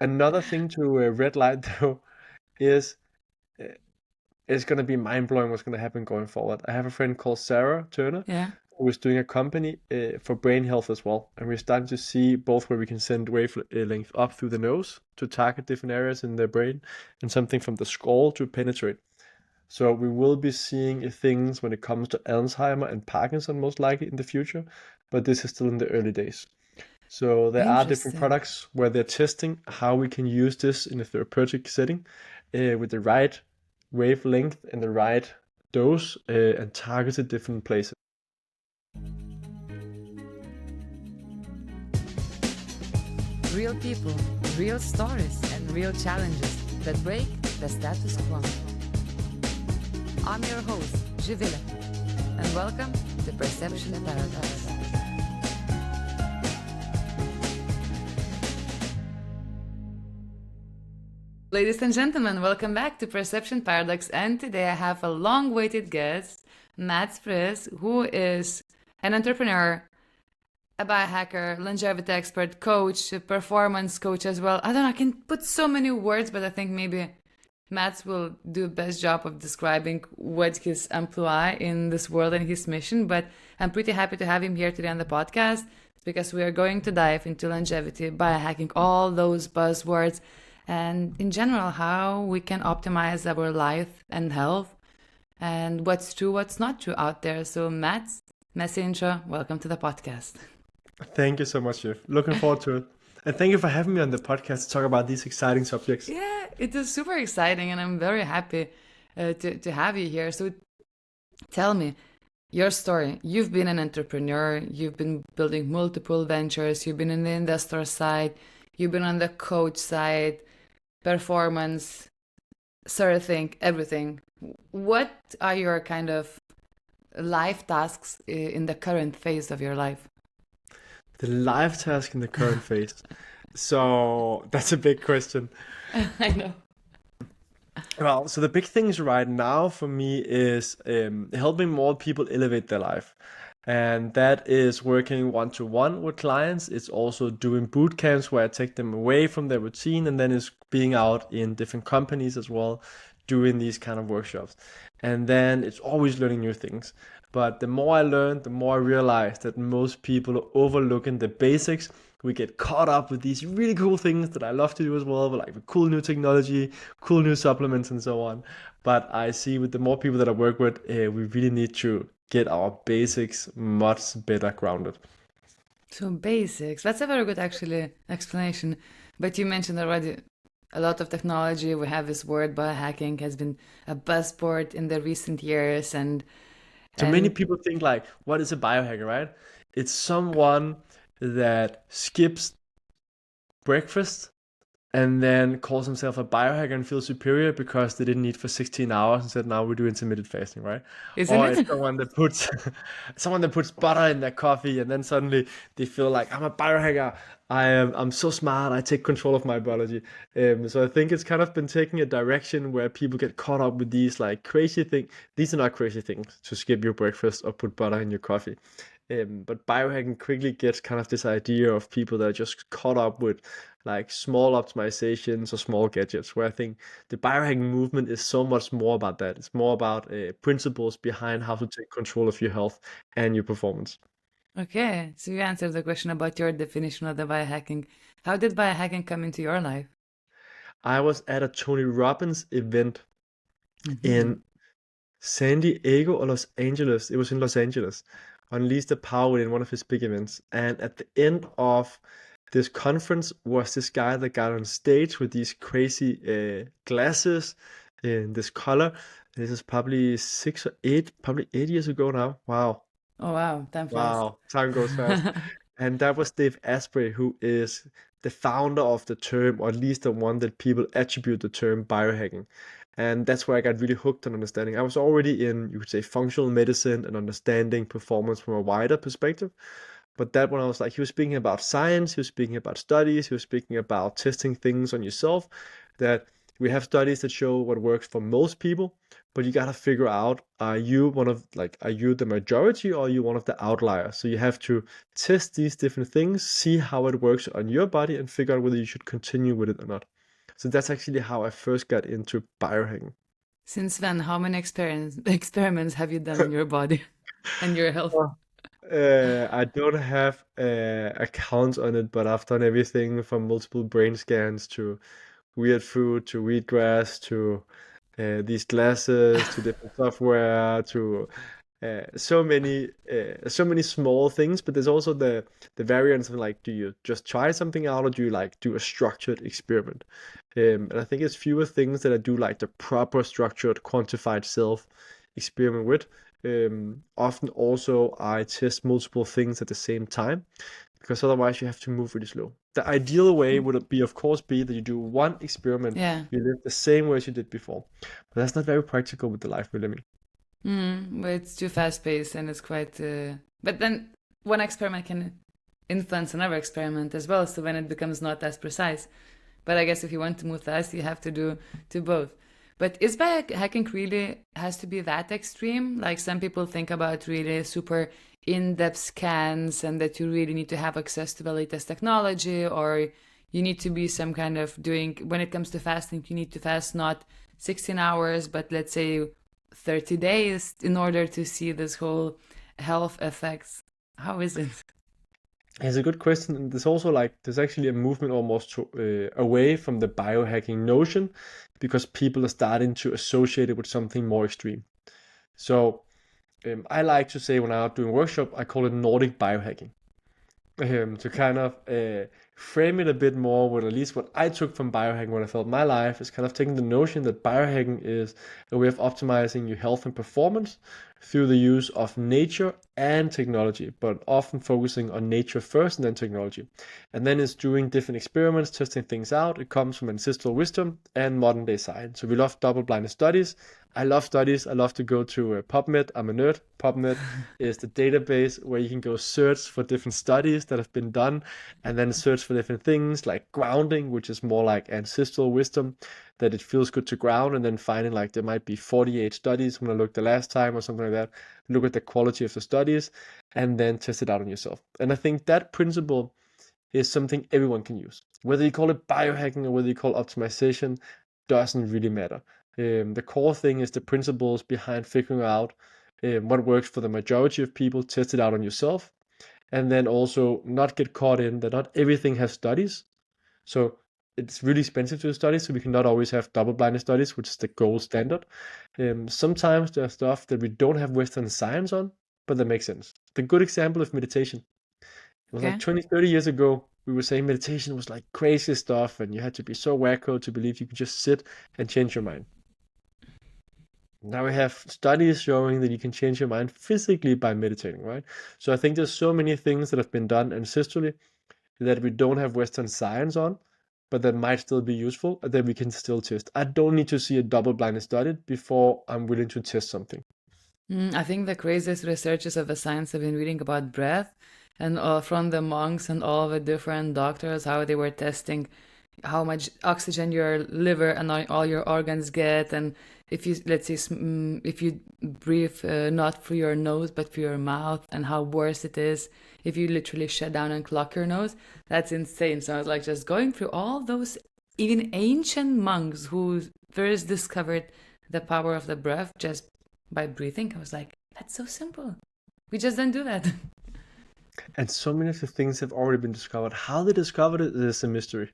Another thing to red light though is uh, it's going to be mind blowing what's going to happen going forward. I have a friend called Sarah Turner Yeah. who is doing a company for brain health as well, and we're starting to see both where we can send wavelength up through the nose to target different areas in the brain, and something from the skull to penetrate. So we will be seeing things when it comes to Alzheimer and Parkinson most likely in the future, but this is still in the early days. So there are different Interesting. products where they're testing how we can use this in a therapeutic setting with the right wavelength and the right dose and targeted different places. Real people, real stories, and real challenges that break the status quo. I'm your host, Zivile, and welcome to Perception Paradox. Ladies and gentlemen, welcome back to Perception Paradox, and today I have a long-awaited guest, Mads Friis, who is an entrepreneur, a biohacker, longevity expert, coach, a performance coach as well. I don't know, I can put so many words, but I think maybe Mads will do the best job of describing what his employ in this world and his mission. But I'm pretty happy to have him here today on the podcast because we are going to dive into longevity, biohacking, all those buzzwords, and in general, how we can optimize our life and health and what's true, what's not true out there. So, Mads, messy intro, welcome to the podcast. Thank you so much, Jeff. Looking forward to it. And thank you for having me on the podcast to talk about these exciting subjects. Yeah, it is super exciting, and I'm very happy to have you here. So, tell me your story. You've been an entrepreneur, you've been building multiple ventures, you've been in the investor side, you've been on the coach side, performance, surfing, everything. What are your kind of life tasks in the current phase of your life? The live task in the current phase. So that's a big question. I know. Well, so the big things right now for me is helping more people elevate their life. And that is working one to one with clients. It's also doing boot camps where I take them away from their routine, and then it's being out in different companies as well, doing these kind of workshops. And then it's always learning new things. But the more I learn, the more I realize that most people are overlooking the basics. We get caught up with these really cool things that I love to do as well, like with cool new technology, cool new supplements, and so on. But I see with the more people that I work with, we really need to get our basics much better grounded. So basics. That's a very good actually explanation. But you mentioned already a lot of technology. We have this word biohacking has been a buzzword in the recent years So many and people think like, what is a biohacker, right? It's someone that skips breakfast and then calls himself a biohacker and feels superior because they didn't eat for 16 hours and said now we do intermittent fasting, right? isn't Or it's it? someone that puts someone that puts butter in their coffee and then suddenly they feel like I'm a biohacker. I'm so smart. I take control of my biology. So I think it's kind of been taking a direction where people get caught up with these like crazy things. These are not crazy things to skip your breakfast or put butter in your coffee. But biohacking quickly gets kind of this idea of people that are just caught up with like small optimizations or small gadgets, where I think the biohacking movement is so much more about that. It's more about principles behind how to take control of your health and your performance. Okay, so you answered the question about your definition of the biohacking. How did biohacking come into your life? I was at a Tony Robbins event Hmm. in San Diego or Los Angeles. It was in Los Angeles. Unleash the Power in one of his big events. And at the end of this conference was this guy that got on stage with these crazy glasses in this color. This is probably 6 or 8, probably 8 years ago now. Wow. Oh wow, time flies. Wow. Time goes fast. And that was Dave Asprey, who is the founder of the term, or at least the one that people attribute the term biohacking. And that's where I got really hooked on understanding. I was already in, you could say, functional medicine and understanding performance from a wider perspective. But that one, I was like, he was speaking about science, he was speaking about studies, he was speaking about testing things on yourself. That we have studies that show what works for most people, but you gotta figure out, are you the majority or are you one of the outliers? So you have to test these different things, see how it works on your body, and figure out whether you should continue with it or not. So that's actually how I first got into biohacking. Since then, how many experiments have you done on your body and your health? Oh. I don't have a count on it, but I've done everything from multiple brain scans to weird food to wheatgrass to these glasses to different software to so many small things. But there's also the variance of like, do you just try something out or do you like do a structured experiment? And I think it's fewer things that I do like the proper structured quantified self experiment with. Often also I test multiple things at the same time because otherwise you have to move really slow. The ideal way would be, of course, be that you do one experiment, Yeah. you live the same way as you did before. But that's not very practical with the life we're living. But it's too fast paced and it's quite. But then one experiment can influence another experiment as well, so then it becomes not as precise. But I guess if you want to move fast, you have to do both. But is biohacking really has to be that extreme? Like some people think about really super in-depth scans and that you really need to have access to the latest technology, or you need to be some kind of doing, when it comes to fasting, you need to fast not 16 hours, but let's say 30 days in order to see this whole health effects. How is it? It's a good question. And there's also like, there's actually a movement almost away from the biohacking notion because people are starting to associate it with something more extreme. So I like to say when I'm out doing workshop, I call it Nordic biohacking. To kind of frame it a bit more with at least what I took from biohacking when I felt my life is kind of taking the notion that biohacking is a way of optimizing your health and performance through the use of nature and technology, but often focusing on nature first and then technology. And then it's doing different experiments, testing things out. It comes from ancestral wisdom and modern day science. So we love double-blinded studies. I love studies. I love to go to PubMed. I'm a nerd. PubMed is the database where you can go search for different studies that have been done and then search for different things like grounding, which is more like ancestral wisdom, that it feels good to ground, and then finding like there might be 48 studies when I looked the last time or something like that. Look at the quality of the studies and then test it out on yourself. And I think that principle is something everyone can use. Whether you call it biohacking or whether you call it optimization doesn't really matter. The core thing is the principles behind figuring out what works for the majority of people, test it out on yourself, and then also not get caught in that not everything has studies. So it's really expensive to do studies, so we cannot always have double-blinded studies, which is the gold standard. Sometimes there's stuff that we don't have Western science on, but that makes sense. The good example of meditation. It was like Okay. 20, 30 years ago, we were saying meditation was like crazy stuff, and you had to be so wacko to believe you could just sit and change your mind. Now we have studies showing that you can change your mind physically by meditating, right? So I think there's so many things that have been done ancestrally that we don't have Western science on, but that might still be useful, that we can still test. I don't need to see a double-blinded study before I'm willing to test something. I think the craziest researches of the science I've been reading about breath and from the monks and all the different doctors, how they were testing how much oxygen your liver and all your organs get, and if you let's say if you breathe not through your nose but through your mouth, and how worse it is if you literally shut down and clock your nose. That's insane. So I was like just going through all those even ancient monks who first discovered the power of the breath just by breathing. I was like, that's so simple. We just don't do that. And so many of the things have already been discovered. How they discovered it is a mystery.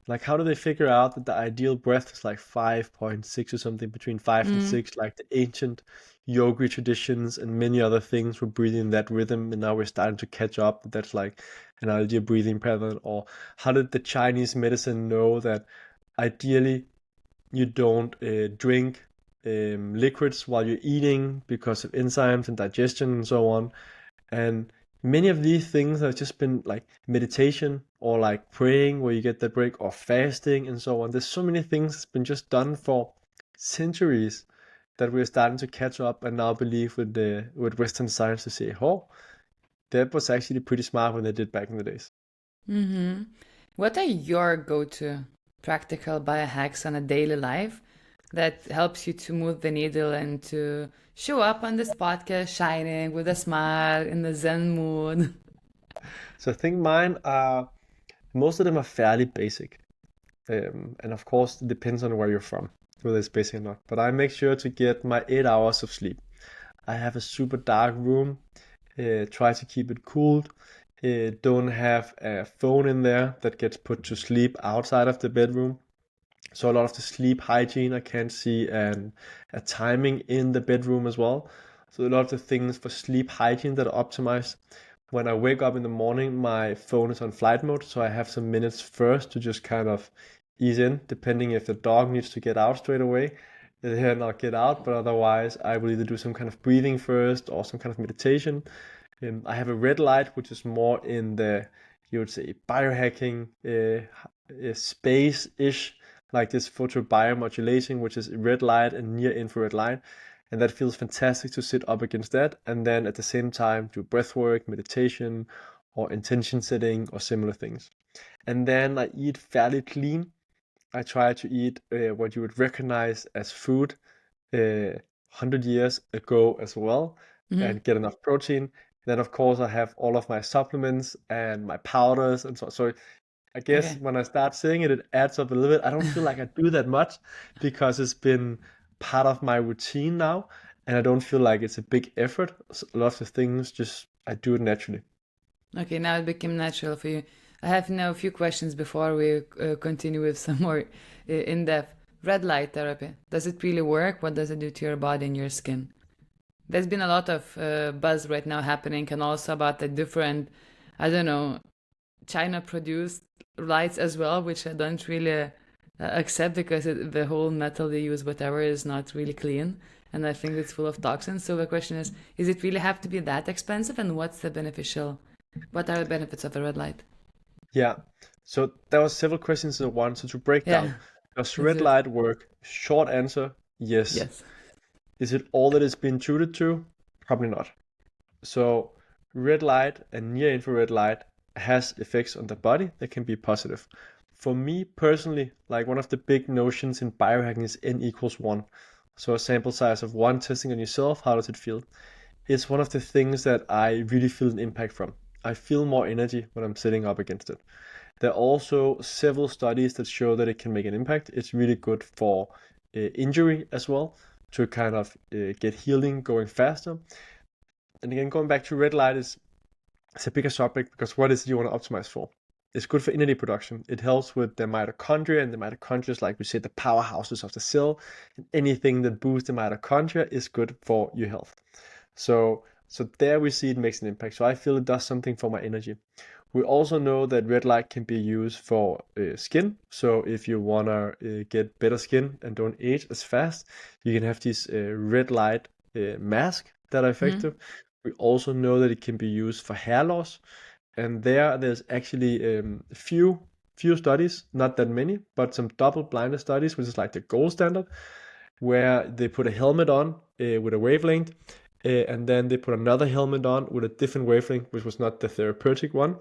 Like, how do they figure out that the ideal breath is like 5.6 or something, between 5 and Mm. 6, like the ancient yogi traditions and many other things were breathing in that rhythm, and now we're starting to catch up that that's like an ideal breathing pattern? Or how did the Chinese medicine know that ideally you don't drink liquids while you're eating because of enzymes and digestion and so on? And many of these things have just been like meditation or like praying where you get that break or fasting and so on. There's so many things that's been just done for centuries that we're starting to catch up and now believe with the with Western science to say, oh, that was actually pretty smart when they did back in the days. What are your go-to practical biohacks on a daily life that helps you to move the needle and to show up on this podcast shining with a smile in the Zen mood? So I think mine are, most of them are fairly basic. And of course, it depends on where you're from, whether it's basic or not. But I make sure to get my 8 hours of sleep. I have a super dark room, try to keep it cooled. Don't have a phone in there that gets put to sleep outside of the bedroom. So a lot of the sleep hygiene I can see, and a timing in the bedroom as well. So a lot of the things for sleep hygiene that are optimized. When I wake up in the morning, my phone is on flight mode, so I have some minutes first to just kind of ease in, depending if the dog needs to get out straight away, then I'll get out. But otherwise, I will either do some kind of breathing first or some kind of meditation. I have a red light, which is more in the, you would say, biohacking space-ish, like this photobiomodulation, which is red light and near infrared light. And that feels fantastic to sit up against that. And then at the same time, do breath work, meditation, or intention setting, or similar things. And then I eat fairly clean. I try to eat what you would recognize as food 100 years ago as well, Hmm. and get enough protein. Then, of course, I have all of my supplements and my powders and so. So I guess Okay. when I start saying it, it adds up a little bit. I don't feel like I do that much because it's been part of my routine now, and I don't feel like it's a big effort. A lot of the things just I do it naturally. Okay, now it became natural for you. I have now a few questions before we continue with some more in-depth. Red light therapy. Does it really work? What does it do to your body and your skin? There's been a lot of buzz right now happening, and also about the different, I don't know, China produced lights as well, which I don't really accept because the whole metal they use, whatever, is not really clean. And I think it's full of toxins. So the question is it really have to be that expensive? And what are the benefits of a red light? Yeah. So there was several questions in one. So to break Yeah, down, does let's red do it. light work? Short answer, yes. Yes. Is it all that it's been tutored to? Probably not. So red light and near infrared light has effects on the body that can be positive. For me personally, like one of the big notions in biohacking is n equals one. So a sample size of one testing on yourself, how does it feel? It's one of the things that I really feel an impact from. I feel more energy when I'm sitting up against it. There are also several studies that show that it can make an impact. It's really good for injury as well, to kind of get healing going faster. And again, going back to red light is it's a bigger subject because what is it you want to optimize for? It's good for energy production. It helps with the mitochondria, and the mitochondria is, like we said, the powerhouses of the cell. And anything that boosts the mitochondria is good for your health. So there we see it makes an impact. So I feel it does something for my energy. We also know that red light can be used for skin. So if you wanna get better skin and don't age as fast, you can have these red light mask that are Hmm. effective. We also know that it can be used for hair loss, and there's actually few studies, not that many, but some double-blinded studies, which is like the gold standard, where they put a helmet on with a wavelength, and then they put another helmet on with a different wavelength, which was not the therapeutic one,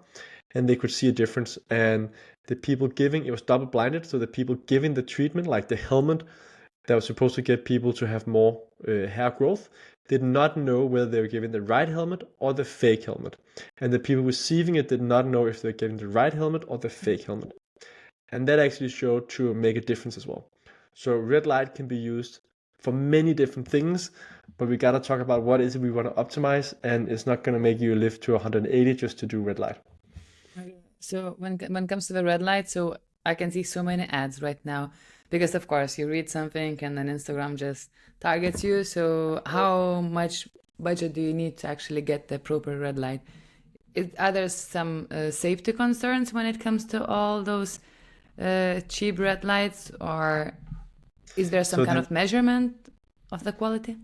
and they could see a difference. And the people giving, it was double blinded, so the people giving the treatment, like the helmet that was supposed to get people to have more hair growth, did not know whether they were giving the right helmet or the fake helmet. And the people receiving it did not know if they were getting the right helmet or the fake helmet. And that actually showed to make a difference as well. So red light can be used for many different things, but we gotta talk about what is it we want to optimize, and it's not gonna make you live to 180 just to do red light. Okay. So when it comes to the red light, so I can see so many ads right now because of course you read something and then Instagram just targets you. So how much budget do you need to actually get the proper red light? Are there some safety concerns when it comes to all those cheap red lights, or is there some So kind the of measurement of the quality?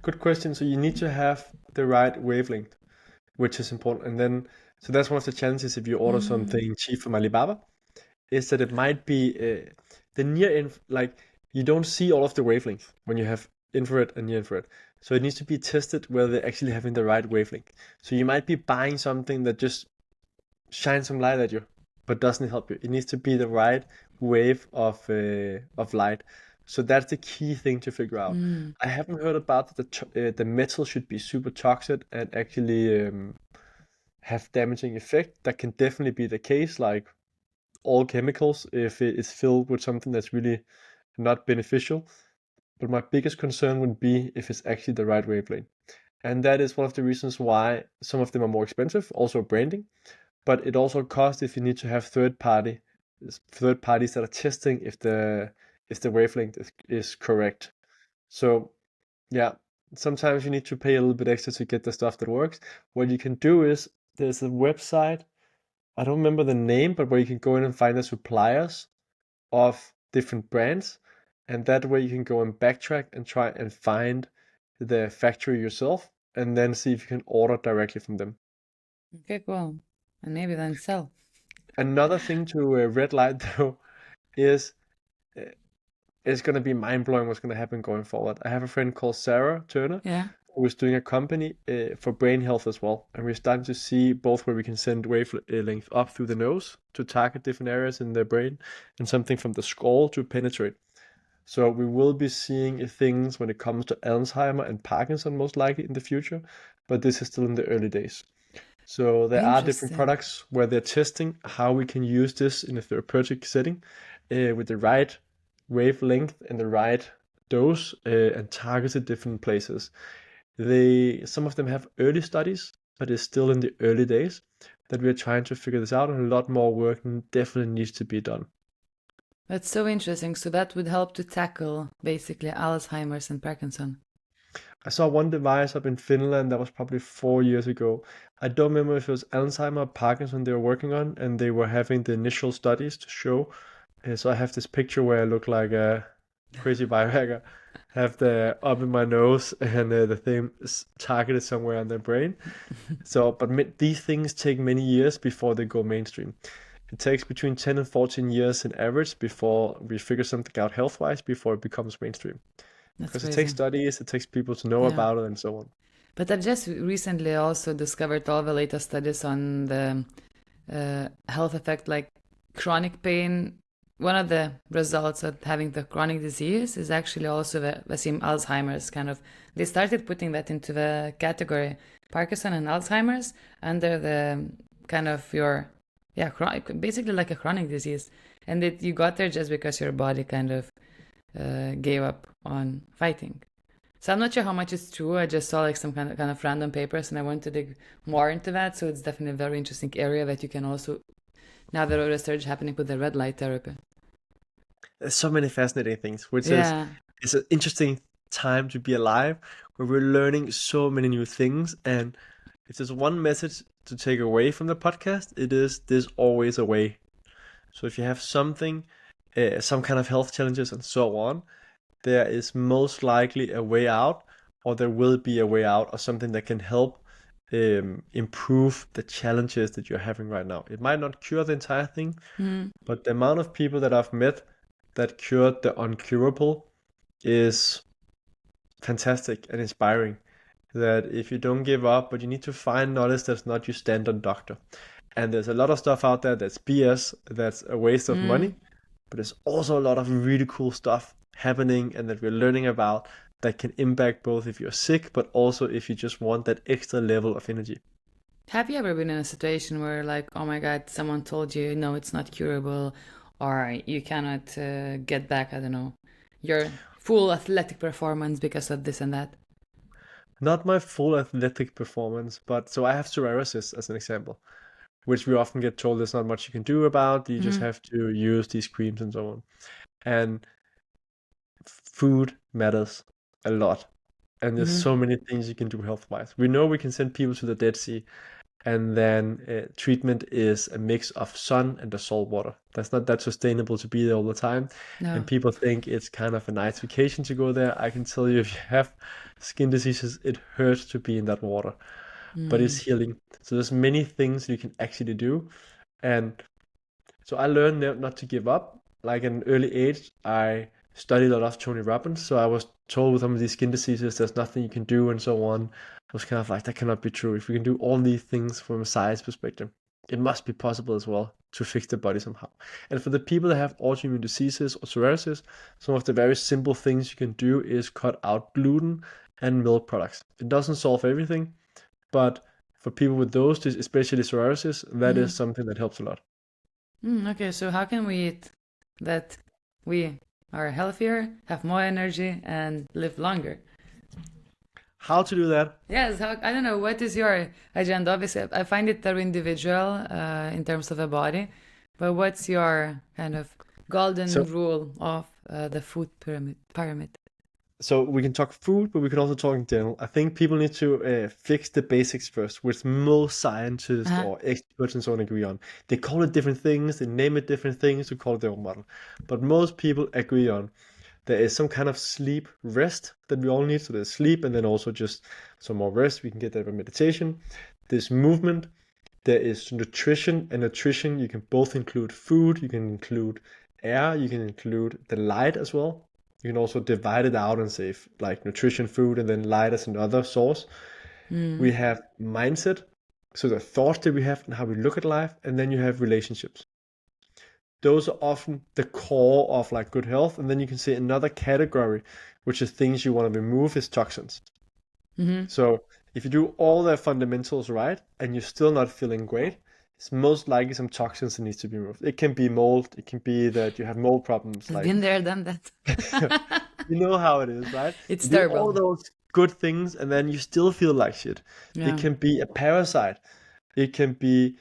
good question. So you need to have the right wavelength, which is important. And then, so that's one of the challenges if you order Mm. something cheap from Alibaba, is that it might be the like you don't see all of the wavelength when you have infrared and near infrared. So it needs to be tested whether they're actually having the right wavelength. So you might be buying something that just shines some light at you, but doesn't help you. It needs to be the right wave of light. So that's the key thing to figure out. Mm. I haven't heard about the metal should be super toxic and actually have damaging effect. That can definitely be the case, like all chemicals, if it is filled with something that's really not beneficial. But my biggest concern would be if it's actually the right wavelength. And that is one of the reasons why some of them are more expensive, also branding. But it also costs if you need to have third parties that are testing if the wavelength is correct. So yeah, sometimes you need to pay a little bit extra to get the stuff that works. What you can do is there's a website, I don't remember the name, but where you can go in and find the suppliers of different brands, and that way you can go and backtrack and try and find the factory yourself, and then see if you can order directly from them. Okay, cool. And maybe then sell. Another thing to red light though is uh, it's going to be mind blowing what's going to happen going forward. I have a friend called Sarah Turner Yeah. who is doing a company for brain health as well, and we're starting to see both where we can send wavelength up through the nose to target different areas in the brain, and something from the skull to penetrate. So we will be seeing things when it comes to Alzheimer and Parkinson most likely in the future, but this is still in the early days. So there are different Interesting. products where they're testing how we can use this in a therapeutic setting with the right wavelength and the right dose and targeted different places. Some of them have early studies, but it's still in the early days that we're trying to figure this out, and a lot more work definitely needs to be done. That's so interesting. So that would help to tackle basically Alzheimer's and Parkinson. I saw one device up in Finland that was probably 4 years ago. I don't remember if it was Alzheimer or Parkinson they were working on, and they were having the initial studies to show. So I have this picture where I look like a crazy biohacker, have the up in my nose, and the thing is targeted somewhere on the brain. So, but these things take many years before they go mainstream. It takes between 10 and 14 years in average before we figure something out health-wise before it becomes mainstream. That's Because it takes crazy. studies, it takes people to know Yeah. about it, and so on. But I just recently also discovered all the latest studies on the health effect, like chronic pain. One of the results of having the chronic disease is actually also the same Alzheimer's kind of. They started putting that into the category Parkinson and Alzheimer's under the kind of your, yeah, chronic, basically like a chronic disease. And that you got there just because your body kind of gave up on fighting. So I'm not sure how much is true. I just saw like some kind of random papers, and I want to dig more into that. So it's definitely a very interesting area that you can also, now there are research happening with the red light therapy. There's so many fascinating things, which is Yeah. it's an interesting time to be alive, where we're learning so many new things. And if there's one message to take away from the podcast, it is there's always a way. So if you have something, some kind of health challenges and so on, there is most likely a way out, or there will be a way out, or something that can help improve the challenges that you're having right now. It might not cure the entire thing, Mm. but the amount of people that I've met that cured the uncurable is fantastic and inspiring. That if you don't give up, but you need to find knowledge that's not your standard doctor. And there's a lot of stuff out there that's BS, that's a waste of Mm. money, but there's also a lot of really cool stuff happening and that we're learning about that can impact both if you're sick, but also if you just want that extra level of energy. Have you ever been in a situation where, like, oh my God, someone told you, no, it's not curable, or you cannot get back, I don't know, your full athletic performance because of this and that? Not my full athletic performance, but so I have psoriasis as an example, which we often get told there's not much you can do about. You just Mm. have to use these creams and so on. And food matters a lot. And there's Mm-hmm. so many things you can do health-wise. We know we can send people to the Dead Sea, and then treatment is a mix of sun and the salt water. That's not that sustainable to be there all the time. And No. people think it's kind of a nice vacation to go there. I can tell you, if you have skin diseases, it hurts to be in that water, but it's Mm. healing. So there's many things you can actually do. And so I learned not to give up. Like at an early age, I studied a lot of Tony Robbins. So I was told with some of these skin diseases, there's nothing you can do and so on. I was kind of like, that cannot be true. If we can do all these things from a science perspective. it must be possible as well to fix the body somehow. And for the people that have autoimmune diseases or psoriasis, some of the very simple things you can do is cut out gluten and milk products. It doesn't solve everything, but for people with those, especially psoriasis, that is something that helps a lot. Okay, so how can we eat that we are healthier, have more energy, and live longer? How to do that? Yes, I don't know, what is your agenda? Obviously, I find it very individual in terms of a body, but what's your kind of golden So, rule of the food pyramid? so we can talk food, but we can also talk in general. I think people need to fix the basics first, which most scientists Uh-huh. or experts and so on agree on. They call it different things, they name it different things to call it their own model. But most people agree on there is some kind of sleep rest that we all need. So there's sleep and then also just some more rest. We can get that by meditation. There's movement. There is nutrition, and nutrition, you can both include food, you can include air, you can include the light as well. You can also divide it out and say like nutrition, food, and then light as another source. We have mindset, so the thoughts that we have and how we look at life, and then you have relationships. Those are often the core of like good health. And then you can say another category, which is things you want to remove, is toxins. So if you do all the fundamentals right and you're still not feeling great, it's most likely some toxins that needs to be removed. It can be mold, it can be that you have mold problems, I've like been there, done that. you know how it is, right? It's You do all terrible. those good things and then you still feel like shit. It Yeah. can be a parasite. It can be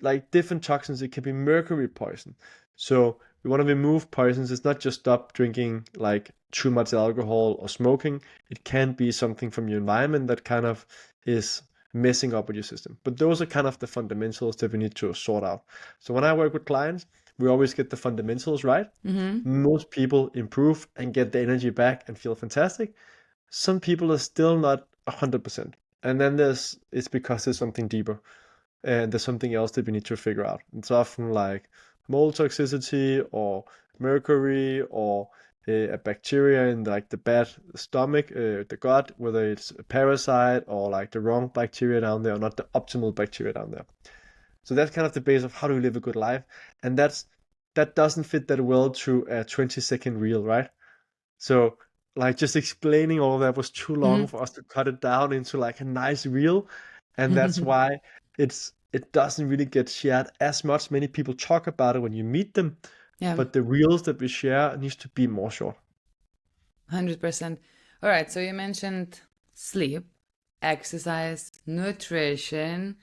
like different toxins. It can be mercury poison. So we want to remove poisons. It's not just stop drinking like too much alcohol or smoking. It can be something from your environment that kind of is messing up with your system. But those are kind of the fundamentals that we need to sort out. So when I work with clients, we always get the fundamentals right. Most people improve and get the energy back and feel fantastic. Some people are still not 100%. And then it's because there's something deeper and there's something else that we need to figure out. It's often like mold toxicity or mercury or a bacteria in like the bad stomach, the gut, whether it's a parasite or like the wrong bacteria down there or not the optimal bacteria down there. So that's kind of the base of how do we live a good life. And that doesn't fit that well to a 20-second reel, right? So like just explaining all of that was too long for us to cut it down into like a nice reel. And that's why it doesn't really get shared as much. Many people talk about it when you meet them, Yeah, but the reels that we share needs to be more short. 100%. All right, so you mentioned sleep, exercise, nutrition,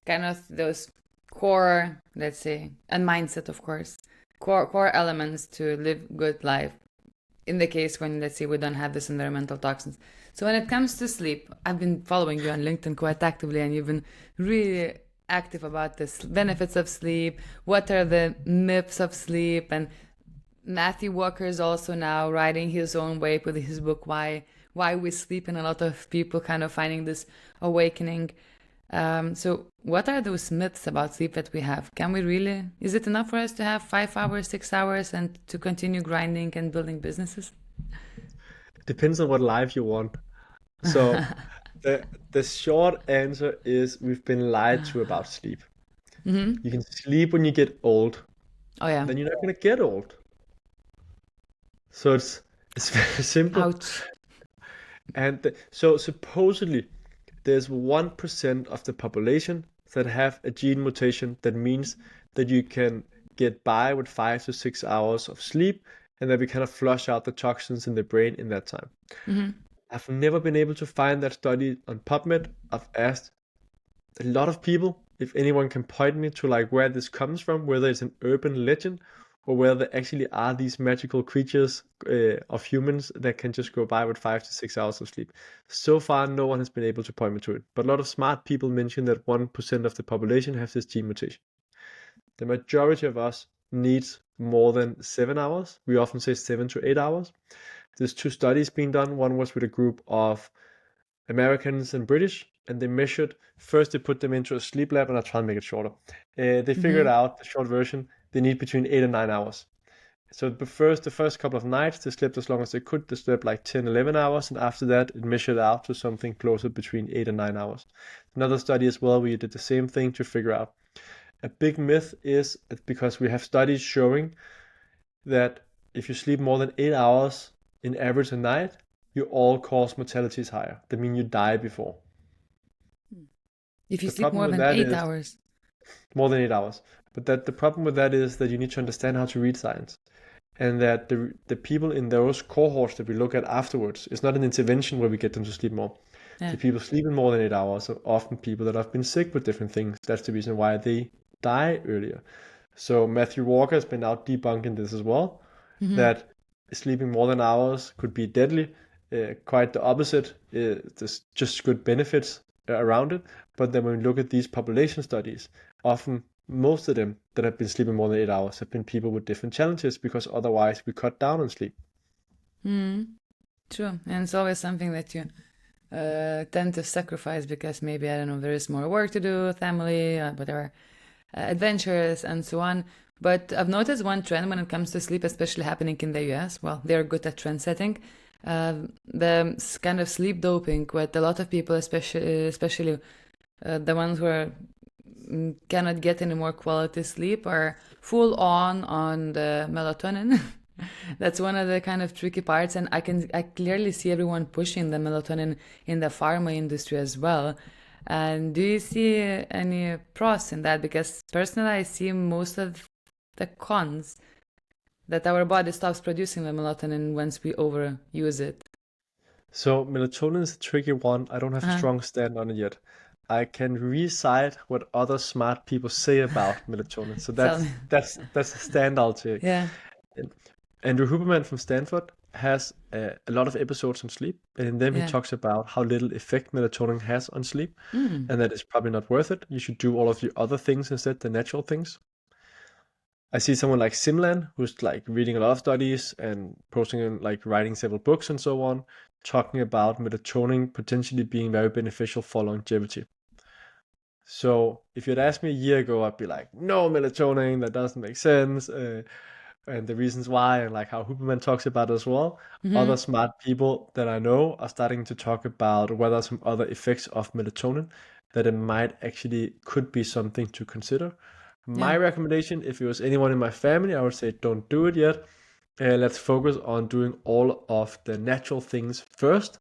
kind of those core, let's say, and mindset, of course, core elements to live good life. In the case when, let's say, we don't have this environmental toxins. So when it comes to sleep, I've been following you on LinkedIn quite actively, and you've been really active about this benefits of sleep. What are the myths of sleep? And Matthew Walker is also now writing his own way with his book Why We Sleep, and a lot of people kind of finding this awakening. So what are those myths about sleep that we have? Can we really, is it enough for us to have 5 hours, 6 hours and to continue grinding and building businesses? Depends on what life you want. So the short answer is we've been lied to about sleep. You can sleep when you get old, Oh yeah. then you're not gonna get old. So it's very simple. Ouch. And so supposedly there's 1% of the population that have a gene mutation that means that you can get by with 5 to 6 hours of sleep and that we kind of flush out the toxins in the brain in that time. I've never been able to find that study on PubMed. I've asked a lot of people if anyone can point me to like where this comes from, whether it's an urban legend or whether there actually are these magical creatures of humans that can just go by with 5 to 6 hours of sleep. So far, no one has been able to point me to it. But a lot of smart people mention that 1% of the population has this gene mutation. The majority of us needs more than 7 hours. We often say 7 to 8 hours. There's 2 studies being done. One was with a group of Americans and British, and they measured. First, they put them into a sleep lab, and I'll try and make it shorter. They figured out the short version. They need between 8 and 9 hours. So the first couple of nights, they slept as long as they could. They slept like 10, 11 hours, and after that, it measured out to something closer between 8 and 9 hours. Another study as well, where you did the same thing to figure out. A big myth is because we have studies showing that if you sleep more than 8 hours in average a night, your all-cause mortality is higher. That means you die before. If you The sleep problem more with than that eight is hours. more than 8 hours. But that the problem with that is that you need to understand how to read science. And that the people in those cohorts that we look at afterwards is not an intervention where we get them to sleep more. Yeah. The people sleeping more than 8 hours are often people that have been sick with different things. That's the reason why they die earlier. So Matthew Walker has been out debunking this as well, that sleeping more than hours could be deadly. Quite the opposite. There's just good benefits around it. But then when we look at these population studies, often most of them that have been sleeping more than 8 hours have been people with different challenges because otherwise we cut down on sleep. True. And it's always something that you tend to sacrifice because maybe, I don't know, there is more work to do, family, whatever, adventures, and so on. But I've noticed one trend when it comes to sleep, especially happening in the US. Well, they're good at trend setting. The kind of sleep doping with a lot of people, especially the ones who are, cannot get any more quality sleep, are full on the melatonin. That's one of the kind of tricky parts, and I clearly see everyone pushing the melatonin in the pharma industry as well. And do you see any pros in that? Because personally, I see most of the cons, that our body stops producing the melatonin once we overuse it. So melatonin is a tricky one. I don't have a Uh-huh. strong stand on it yet. I can recite what other smart people say about melatonin. So Tell me. that's a stand I'll take. Yeah, Andrew Huberman from Stanford has a lot of episodes on sleep, and in them he yeah. talks about how little effect melatonin has on sleep, and that it's probably not worth it. You should do all of the other things instead, the natural things. I see someone like Simlan, who's like reading a lot of studies and posting and like writing several books and so on, talking about melatonin potentially being very beneficial for longevity. So if you'd asked me a year ago, I'd be like, no melatonin, that doesn't make sense. And the reasons why, and like how Huberman talks about as well. Other smart people that I know are starting to talk about whether some other effects of melatonin that it might actually could be something to consider. Yeah. My recommendation, if it was anyone in my family, I would say don't do it yet. Let's focus on doing all of the natural things first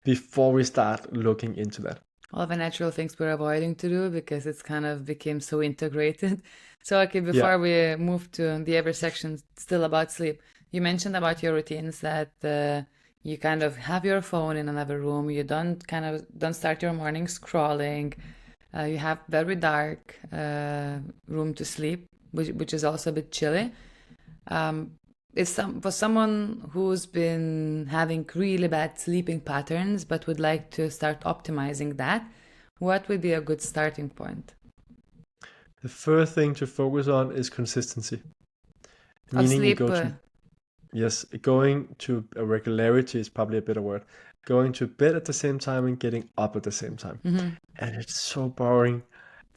before we start looking into that. All the natural things we're avoiding to do because it's kind of became so integrated. So, okay, Yeah. before we move to the other section, still about sleep, you mentioned about your routines that you kind of have your phone in another room. You don't start your morning scrolling. You have very dark room to sleep, which is also a bit chilly. For someone who's been having really bad sleeping patterns but would like to start optimizing that, what would be a good starting point The first thing to focus on is consistency, of meaning you sleep? go to, yes, going to a regularity is probably a better word. Going to bed at the same time and getting up at the same time. And it's so boring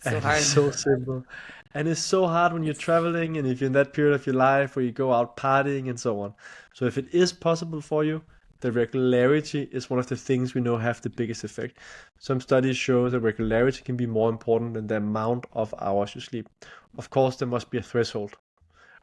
So and it's hard. so simple. And it's so hard when you're traveling and if you're in that period of your life where you go out partying and so on. So if it is possible for you, the regularity is one of the things we know have the biggest effect. Some studies show that regularity can be more important than the amount of hours you sleep. Of course, there must be a threshold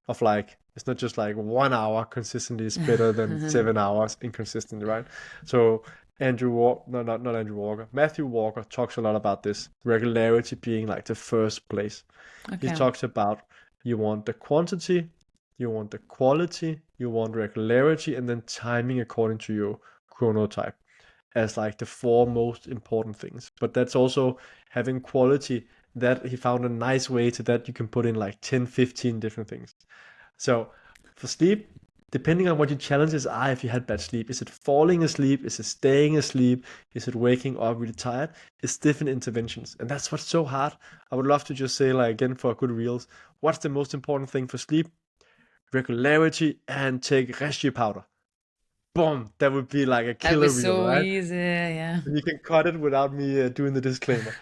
of like, it's not just like 1 hour consistently is better than 7 hours inconsistently, right? So Andrew Walker, no, not Andrew Walker, Matthew Walker talks a lot about this regularity being like the first place. He Okay. talks about you want the quantity, you want the quality, you want regularity, and then timing according to your chronotype as like the four most important things. But that's also having quality that he found a nice way to that you can put in like 10, 15 different things. So for sleep, depending on what your challenges are, if you had bad sleep, is it falling asleep? Is it staying asleep? Is it waking up really tired? It's different interventions. And that's what's so hard. I would love to just say, like, again, for good reels, what's the most important thing for sleep? Regularity and take rescue powder. Boom! That would be like a That killer was reel, so right? easy. Yeah. And you can cut it without me doing the disclaimer.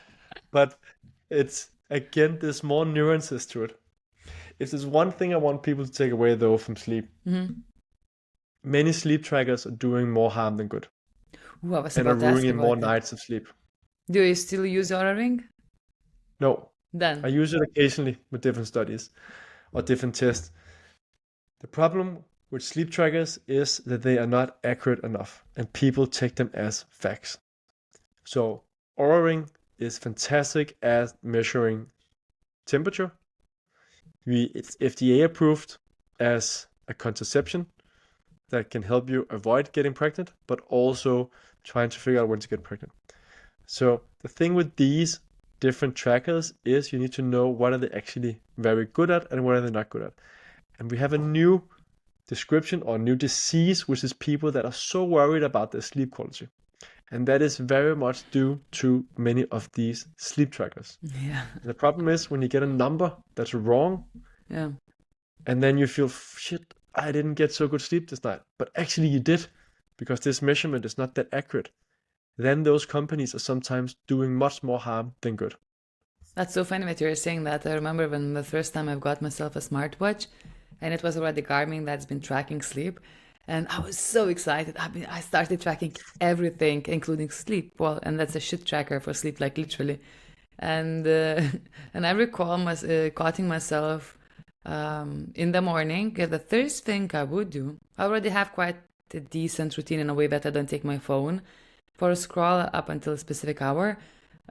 But it's, again, there's more nuances to it. If there's one thing I want people to take away though from sleep, many sleep trackers are doing more harm than good Ooh, I was and are about to ask ruining more about that. nights of sleep. Do you still use Oura Ring? No, I Done. use it occasionally with different studies or different tests. The problem with sleep trackers is that they are not accurate enough and people take them as facts. So, Oura Ring is fantastic at measuring temperature. It's FDA approved as a contraception that can help you avoid getting pregnant, but also trying to figure out when to get pregnant. So the thing with these different trackers is you need to know what are they actually very good at and what are they not good at. And we have a new description or new disease, which is people that are so worried about their sleep quality. And that is very much due to many of these sleep trackers. Yeah. And the problem is when you get a number that's wrong, Yeah. and then you feel, shit, I didn't get so good sleep this night. But actually you did, because this measurement is not that accurate. Then those companies are sometimes doing much more harm than good. That's so funny that you're saying that. I remember when the first time I got myself a smartwatch, and it was already Garmin that's been tracking sleep. And I was so excited. I started tracking everything, including sleep. Well, and that's a shit tracker for sleep, like literally. And and I recall caughting myself in the morning. The first thing I would do, I already have quite a decent routine in a way that I don't take my phone for a scroll up until a specific hour.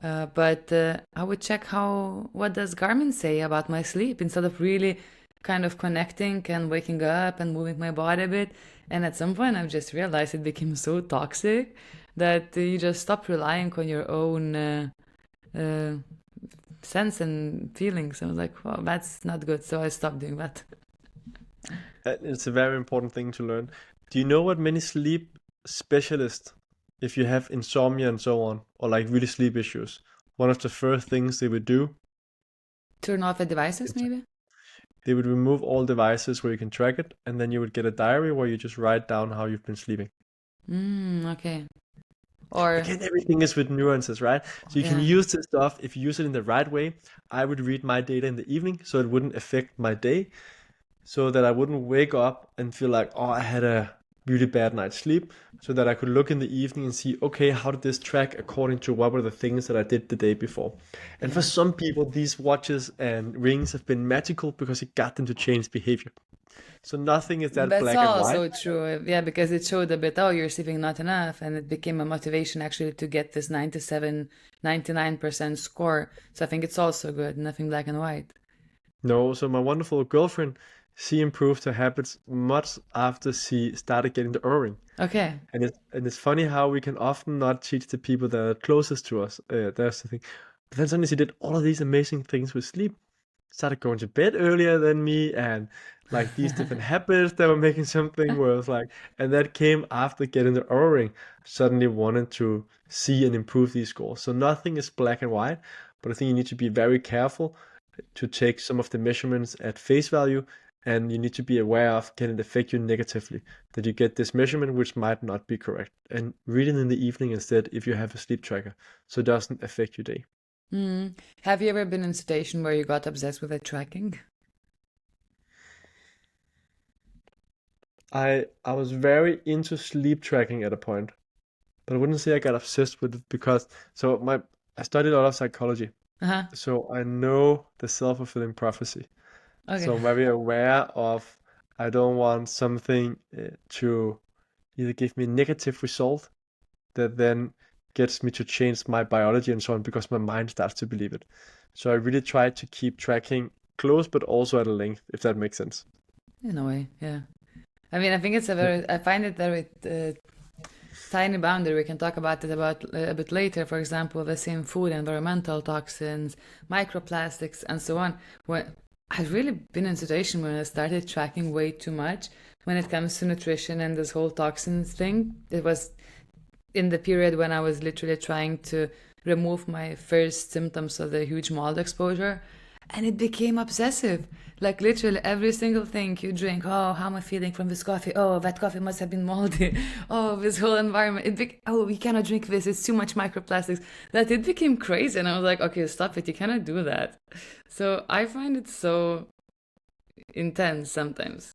But I would check what does Garmin say about my sleep instead of really kind of connecting and waking up and moving my body a bit. And at some point, I've just realized it became so toxic that you just stop relying on your own uh, sense and feelings. I was like, well, that's not good. So I stopped doing that. It's a very important thing to learn. Do you know what many sleep specialists, if you have insomnia and so on, or like really sleep issues, one of the first things they would do Turn off the devices, is maybe? they would remove all devices where you can track it, and then you would get a diary where you just write down how you've been sleeping. Okay. Or, Again, everything is with nuances, right? So you can yeah. use this stuff if you use it in the right way. I would read my data in the evening so it wouldn't affect my day, so that I wouldn't wake up and feel like, oh, I had a really bad night's sleep, so that I could look in the evening and see, okay, how did this track according to what were the things that I did the day before? And for Yeah. some people, these watches and rings have been magical because it got them to change behavior. So nothing is that That's black and white. also true. Yeah, because it showed a bit, oh, you're sleeping not enough. And it became a motivation actually to get this 97, 99% score. So I think it's also good. Nothing black and white. No, so my wonderful girlfriend, she improved her habits much after she started getting the Oura. Okay. And it's funny how we can often not teach the people that are closest to us. That's the thing. But then suddenly she did all of these amazing things with sleep. Started going to bed earlier than me, and like these different habits that were making something where it's like, and that came after getting the Oura Ring. Suddenly wanted to see and improve these scores. So nothing is black and white, but I think you need to be very careful to take some of the measurements at face value, and you need to be aware of can it affect you negatively that you get this measurement which might not be correct, and read it in the evening instead if you have a sleep tracker so it doesn't affect your day. Have you ever been in a situation where you got obsessed with the tracking? I was very into sleep tracking at a point, but I wouldn't say I got obsessed with it because I studied a lot of psychology, Uh-huh. so I know the self-fulfilling prophecy. Okay. So I'm very aware of I don't want something to either give me a negative result that then gets me to change my biology and so on because my mind starts to believe it. So I really try to keep tracking close, but also at a length, if that makes sense. In a way, yeah. I mean, I think I find it very tiny boundary. We can talk about it about a bit later. For example, the same food, environmental toxins, microplastics, and so on. When I've really been in a situation where I started tracking way too much when it comes to nutrition and this whole toxins thing. It was in the period when I was literally trying to remove my first symptoms of the huge mold exposure. And it became obsessive. Like literally every single thing you drink. Oh, how am I feeling from this coffee? Oh, that coffee must have been moldy. Oh, this whole environment. Oh, we cannot drink this. It's too much microplastics. That it became crazy. And I was like, okay, stop it. You cannot do that. So I find it so intense sometimes.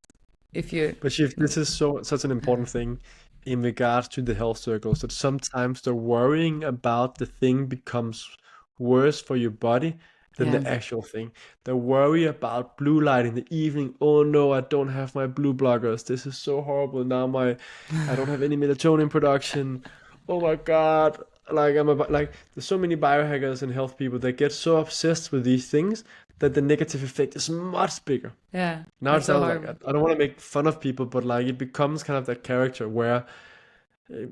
If you, But Shiv, this is such an important thing in regards to the health circles that sometimes the worrying about the thing becomes worse for your body than Yeah. the actual thing. They worry about blue light in the evening. Oh no, I don't have my blue blockers. This is so horrible. Now I don't have any melatonin production. Oh my God. Like like there's so many biohackers and health people that get so obsessed with these things that the negative effect is much bigger. Yeah. Now it That's so sounds like horrible. I don't want to make fun of people, but like it becomes kind of that character where uh,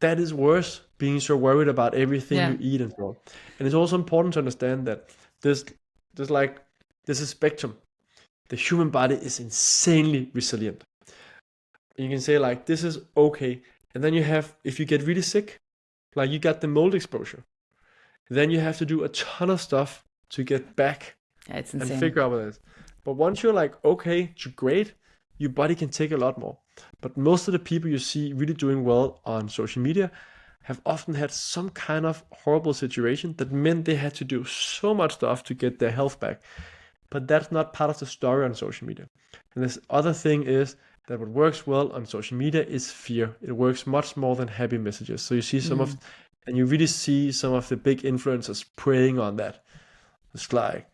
that is worse, being so worried about everything Yeah. you eat and so on. And it's also important to understand that there's there's like there's a spectrum. The human body is insanely resilient. You can say like this is okay, and then you have if you get really sick, like you got the mold exposure, then you have to do a ton of stuff to get back Yeah, it's and insane. figure out what it is. But once you're like okay to great, your body can take a lot more. But most of the people you see really doing well on social media have often had some kind of horrible situation that meant they had to do so much stuff to get their health back. But that's not part of the story on social media. And this other thing is that what works well on social media is fear. It works much more than happy messages. So you see some of, Mm. and you really see some of the big influencers preying on that. It's like,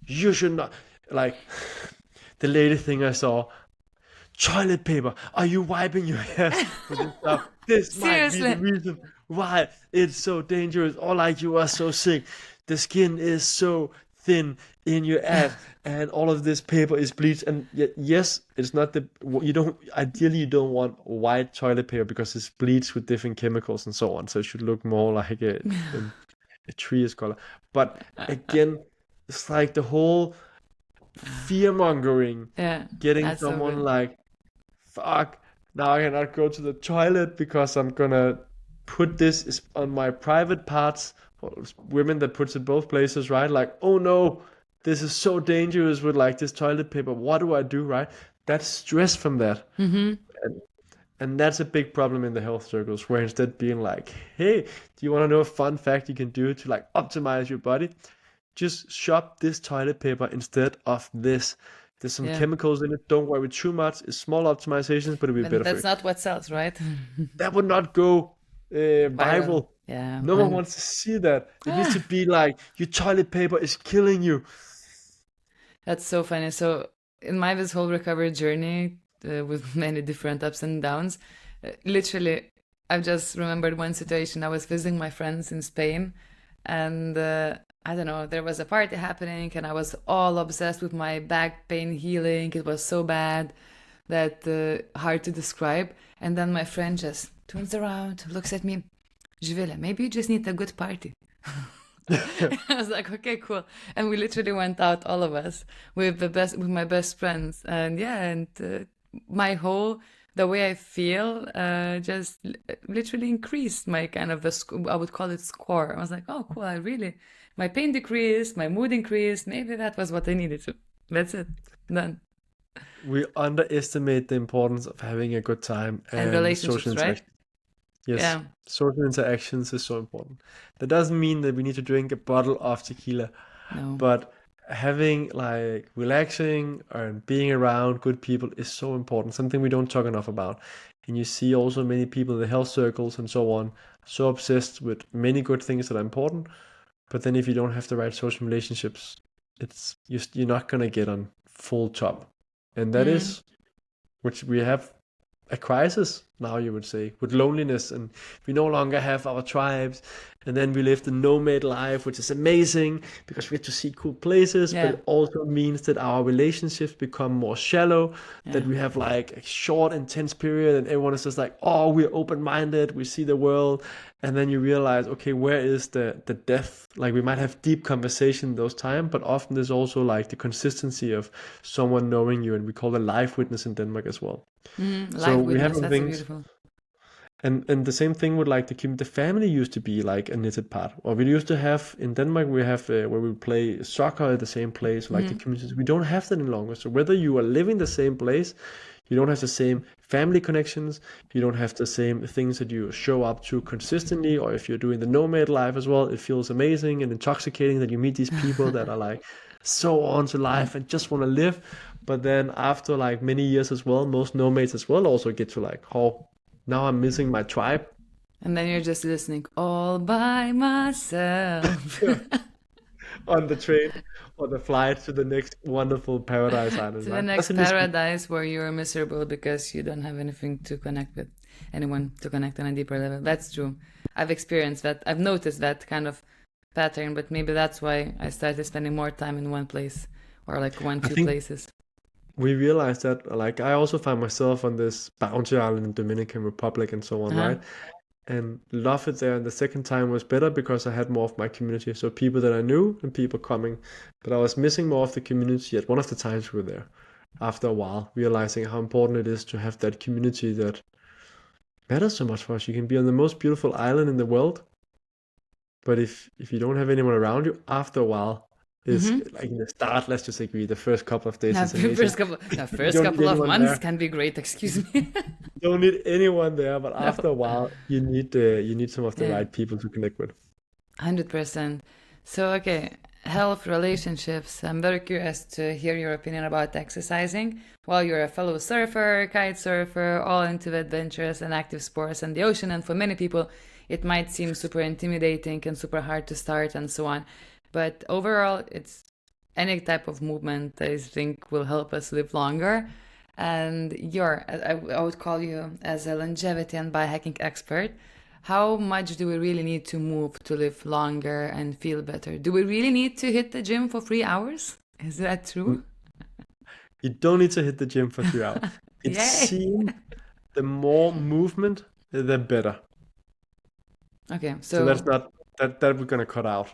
you should not, like, the latest thing I saw, toilet paper. Are you wiping your ass with this stuff? This might be the Seriously. reason why it's so dangerous. Or like you are so sick. The skin is so thin in your ass, and all of this paper is bleached. And yet, yes, it's not the you don't ideally you don't want white toilet paper because it's bleached with different chemicals and so on. So it should look more like a tree's color. But again, it's like the whole fear mongering, Yeah. getting That's so someone good. like fuck, now I cannot go to the toilet because I'm gonna put this on my private parts. For women that puts it both places, right? Like, oh no, this is so dangerous with like this toilet paper. What do I do, right? That's stress from that. Mm-hmm. And, and that's a big problem in the health circles where instead being like, hey, do you want to know a fun fact you can do to like optimize your body? Just shop this toilet paper instead of this. There's some Yeah. chemicals in it. Don't worry too much. It's small optimizations, but it'll be But better for that's you. not what sells, right? That would not go Viral. viral. Yeah. No one wants to see that. It needs to Ah, be like your toilet paper is killing you. that's so funny. So in my this whole recovery journey with many different ups and downs, literally, I've just remembered one situation. I was visiting my friends in Spain, and I don't know, there was a party happening, and I was all obsessed with my back pain healing. It was so bad that hard to describe. And then my friend just turns around, looks at me, Zivile, maybe you just need a good party. I was like, okay, cool. And we literally went out, all of us, with my best friends, and yeah, and my whole the way I feel just literally increased my kind of I would call it score. I was like, oh, cool. I really my pain decreased, my mood increased. Maybe that was what I needed to. That's it. Done. We underestimate the importance of having a good time And and social relationships, right? interaction. Yes, Yeah. social interactions is so important. That doesn't mean that we need to drink a bottle of tequila, No. but having like relaxing and being around good people is so important, something we don't talk enough about. And you see also many people in the health circles and so on, so obsessed with many good things that are important, but then if you don't have the right social relationships, you're not gonna get on full top. And that Mm. is which we have a crisis now, you would say, with loneliness, and we no longer have our tribes. And then we live the nomad life, which is amazing because we get to see cool places, but Yeah. it also means that our relationships become more shallow, that Yeah. we have like a short, intense period, and everyone is just like, oh, we're open-minded, we see the world. And then you realize, okay, where is the depth? Like we might have deep conversation those time, but often there's also like the consistency of someone knowing you, and we call it life witness in Denmark as well. So Life we have witness. some That's a things, beautiful. and the same thing with like the family used to be like a knitted part. Or we used to have in Denmark, we have where we play soccer at the same place, like the Mm. communities. We don't have that any longer. So whether you are living the same place, you don't have the same family connections, you don't have the same things that you show up to consistently, or if you're doing the nomad life as well, it feels amazing and intoxicating that you meet these people that are like so on to life and just want to live. But then after like many years as well, most nomads as well also get to like, oh, now I'm missing my tribe. And then you're just listening all by myself. on the train or the flight to the next wonderful paradise island, To the right? next Doesn't this paradise where you're miserable because you don't have anything to connect with, anyone to connect on a deeper level. That's true. I've experienced that. I've noticed that kind of pattern, but maybe that's why I started spending more time in one place or like one, I two think places. we realized that like I also find myself on this bounty island in Dominican Republic and so on, Uh-huh. right? And love it there. And the second time was better because I had more of my community. So people that I knew and people coming. But I was missing more of the community at one of the times we were there. After a while, realizing how important it is to have that community that matters so much for us. You can be on the most beautiful island in the world, but if you don't have anyone around you, after a while, is Mm-hmm. like in the start, let's just agree, the first couple of days Now, is amazing. You first don't need couple of anyone months there. can be great. Excuse me. You don't need anyone there, but No. after a while, you need some of the Yeah. right people to connect with. 100%. So, okay, health, relationships. I'm very curious to hear your opinion about exercising. While you're a fellow surfer, kite surfer, all into adventurous and active sports and the ocean, and for many people, it might seem super intimidating and super hard to start and so on. But overall, it's any type of movement that I think will help us live longer. And I would call you as a longevity and biohacking expert. How much do we really need to move to live longer and feel better? Do we really need to hit the gym for 3 hours? Is that true? You don't need to hit the gym for 3 hours. It Yay! seems the more movement, the better. Okay, So that's so not that we're gonna cut out.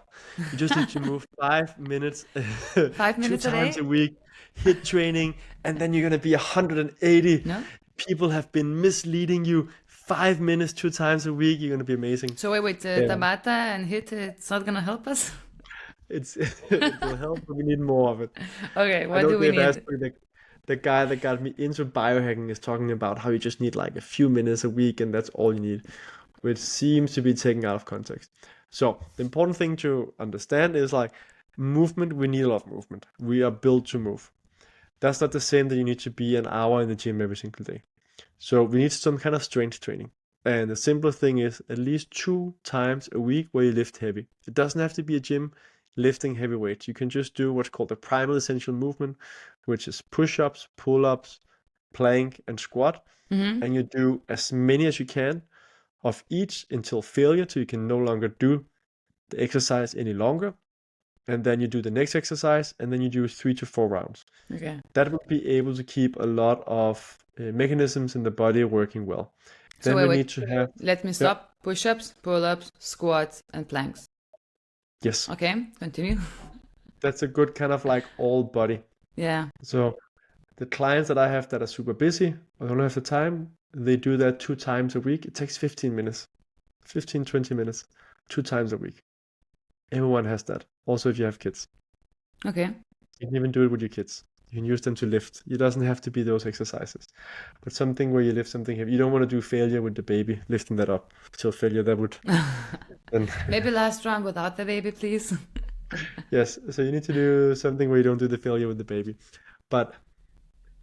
You just need to move 5 minutes, 5 minutes a 2 times a day? week, hit training, and then you're gonna be 180. No? People have been misleading you. 5 minutes, 2 times a week, you're gonna be amazing. So wait, Um, Tabata and HIIT, it's not gonna help us? it's it will help, but we need more of it. Okay, I what know do we Dave need? Asprey, the guy that got me into biohacking, is talking about how you just need like a few minutes a week, and that's all you need, which seems to be taken out of context. So the important thing to understand is like movement, we need a lot of movement. We are built to move. That's not the same that you need to be an hour in the gym every single day. So we need some kind of strength training. And the simple thing is at least 2 times a week where you lift heavy. It doesn't have to be a gym lifting heavy weights. You can just do what's called the primal essential movement, which is push-ups, pull-ups, plank, and squat. Mm-hmm. And you do as many as you can of each until failure, so you can no longer do the exercise any longer. And then you do the next exercise, and then you do 3 to 4 rounds. Okay. That will be able to keep a lot of mechanisms in the body working well. So Then we wait. need to have, Let me yeah, stop. Push-ups, pull-ups, squats, and planks. yes, Okay, continue. that's a good kind of like all body. Yeah. So the clients that I have that are super busy, I don't have the time, they do that 2 times a week. It takes 15 minutes, 15, 20 minutes, 2 times a week. Everyone has that. Also, if you have kids, Okay. you can even do it with your kids. You can use them to lift. It doesn't have to be those exercises, but something where you lift something heavy. You don't want to do failure with the baby, lifting that up till failure. That would then, Maybe last round without the baby, please. yes. So you need to do something where you don't do the failure with the baby. But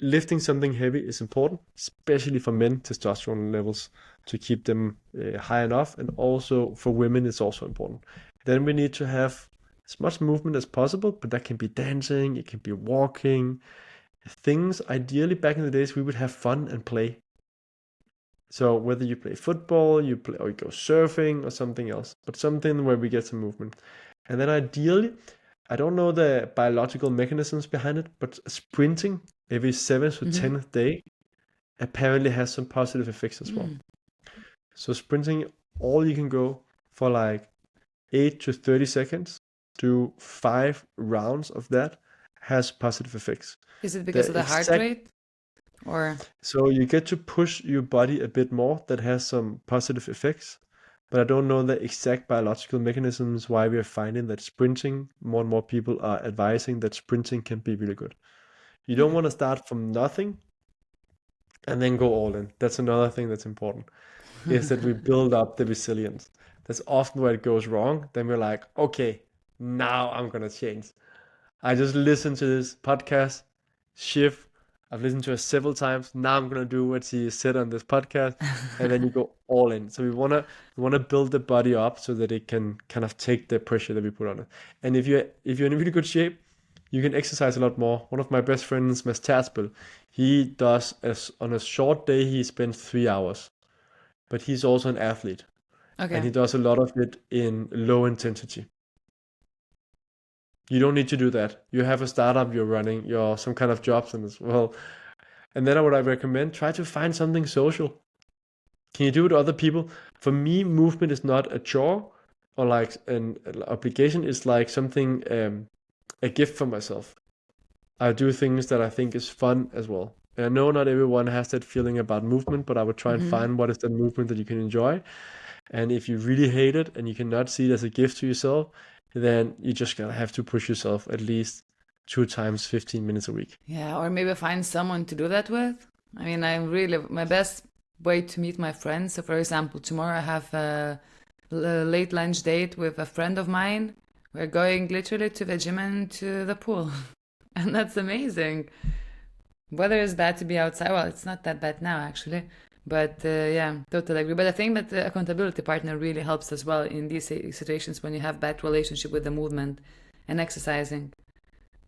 lifting something heavy is important, especially for men, testosterone levels to keep them high enough, and also for women, it's also important. Then we need to have as much movement as possible, but that can be dancing, it can be walking, things. Ideally, back in the days, we would have fun and play. So whether you play football, you play or you go surfing or something else, but something where we get some movement. And then ideally, I don't know the biological mechanisms behind it, but sprinting every 7th to Mm-hmm. 10th day apparently has some positive effects as well. Mm. So sprinting all you can go for like 8 to 30 seconds, do 5 rounds of that has positive effects. Is it because The of the heart exact rate? Or So you get to push your body a bit more that has some positive effects, but I don't know the exact biological mechanisms why we are finding that sprinting, more and more people are advising that sprinting can be really good. You don't want to start from nothing and then go all in. That's another thing that's important, is that we build up the resilience. That's often where it goes wrong. Then we're like, okay, now I'm gonna change. I just listened to this podcast, shift. I've listened to her several times. Now I'm gonna do what she said on this podcast, and then you go all in. So we wanna build the body up so that it can kind of take the pressure that we put on it. And if you're in really good shape, you can exercise a lot more. One of my best friends, Mads, he does as on a short day he spends 3 hours, but he's also an athlete, and he Okay. does a lot of it in low intensity. You don't need to do that. You have a startup you're running, you're some kind of jobs and as well. And then I recommend try to find something social. Can you do it with other people? For me, movement is not a chore or like an obligation. It's like something a gift for myself. I do things that I think is fun as well. And I know not everyone has that feeling about movement, but I would try and Hmm. find what is the movement that you can enjoy. And if you really hate it and you cannot see it as a gift to yourself, then you just gotta have to push yourself at least 2 times 15 minutes a week. Yeah, or maybe find someone to do that with. I mean, I'm really my best way to meet my friends. So, for example, tomorrow I have a late lunch date with a friend of mine. We're going literally to the gym and to the pool, and that's amazing. Weather is bad to be outside. Well, it's not that bad now, actually. But yeah, totally agree. But I think that the accountability partner really helps as well in these situations when you have bad relationship with the movement and exercising.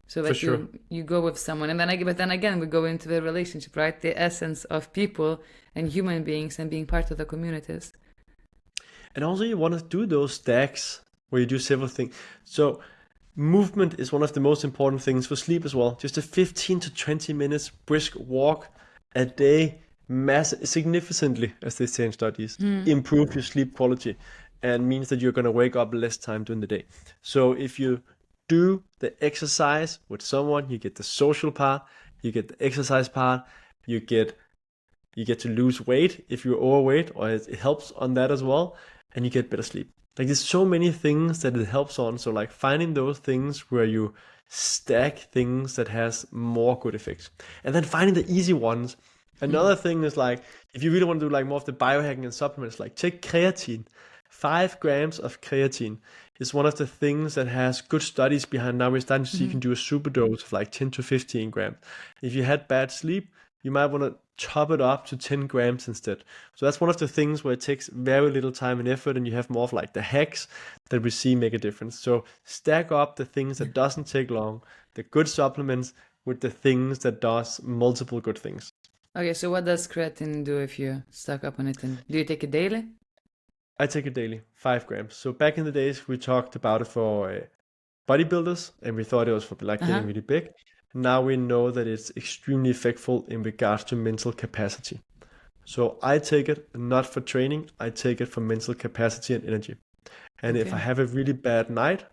So For that sure. you go with someone, and but then again we go into the relationship, right? The essence of people and human beings and being part of the communities. And also you want to do those stacks where you do several things. So movement is one of the most important things for sleep as well. Just a 15 to 20 minutes brisk walk a day significantly, as they say in studies, Hmm. improve your sleep quality and means that you're going to wake up less time during the day. So if you do the exercise with someone, you get the social part, you get the exercise part, you get you get to lose weight if you're overweight, or it helps on that as well, and you get better sleep. Like there's so many things that it helps on. So like finding those things where you stack things that has more good effects, and then finding the easy ones. Hmm. Another thing is like if you really want to do like more of the biohacking and supplements, like take creatine. 5 grams of creatine is one of the things that has good studies behind. Now we're starting to see you Hmm. can do a super dose of like 10 to 15 grams. If you had bad sleep, you might want to chop it up to 10 grams instead. So that's one of the things where it takes very little time and effort, and you have more of like the hacks that we see make a difference. So stack up the things that doesn't take long, the good supplements with the things that does multiple good things. Okay, so what does creatine do if you stock up on it? And do you take it daily? I take it daily, 5 grams. So back in the days, we talked about it for bodybuilders, and we thought it was for like Uh huh. getting really big. Now we know that it's extremely effectful in regards to mental capacity. So I take it not for training, I take it for mental capacity and energy. And if I Okay. have a really bad night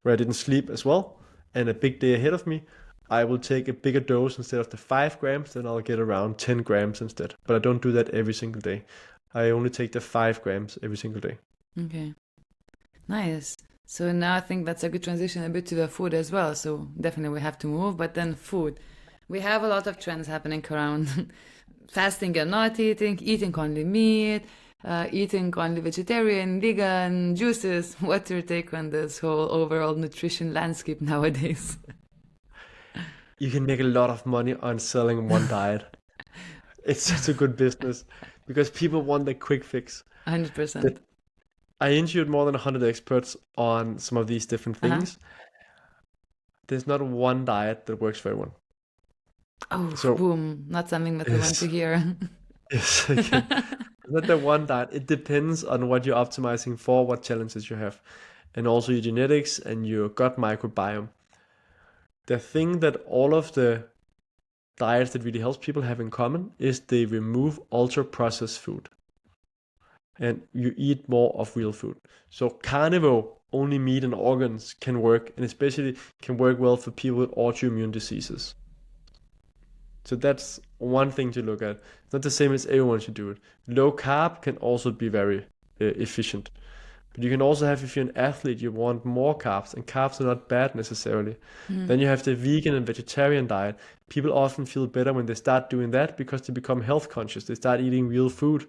where I didn't sleep as well and a big day ahead of me, I will take a bigger dose instead of the 5 grams, then I'll get around 10 grams instead. But I don't do that every single day. I only take the 5 grams every single day. Okay. Nice. So now I think that's a good transition a bit to the food as well. So definitely we have to move, but then food. We have a lot of trends happening around fasting and not eating, eating only meat, eating only vegetarian, vegan, juices. What's your take on this whole overall nutrition landscape nowadays? You can make a lot of money on selling one diet. It's such a good business because people want the quick fix. The 100%. I interviewed more than 100 experts on some of these different Uh-huh. things. There's not one diet that works for everyone. Oh, So boom. Not something that we want to yes, hear. yes, again, not the one diet. It depends on what you're optimizing for, what challenges you have, and also your genetics and your gut microbiome. The thing that all of the diets that really helps people have in common is they remove ultra processed food and you eat more of real food. So carnivore, only meat and organs can work, and especially can work well for people with autoimmune diseases. So that's one thing to look at. It's not the same as everyone should do it. Low carb can also be very efficient. But you can also have, if you're an athlete, you want more carbs, and carbs are not bad necessarily. Mm. Then you have the vegan and vegetarian diet. People often feel better when they start doing that because they become health conscious. They start eating real food.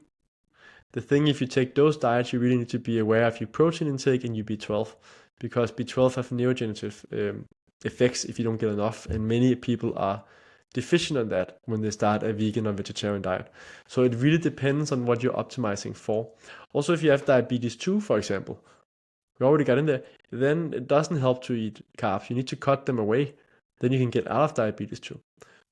The thing, if you take those diets, you really need to be aware of your protein intake and your B12, because B12 have neurodegenerative effects if you don't get enough, and many people are deficient on that when they start a vegan or vegetarian diet. So it really depends on what you're optimizing for. Also, if you have diabetes 2, for example, we already got in there, then it doesn't help to eat carbs. You need to cut them away. Then you can get out of diabetes 2.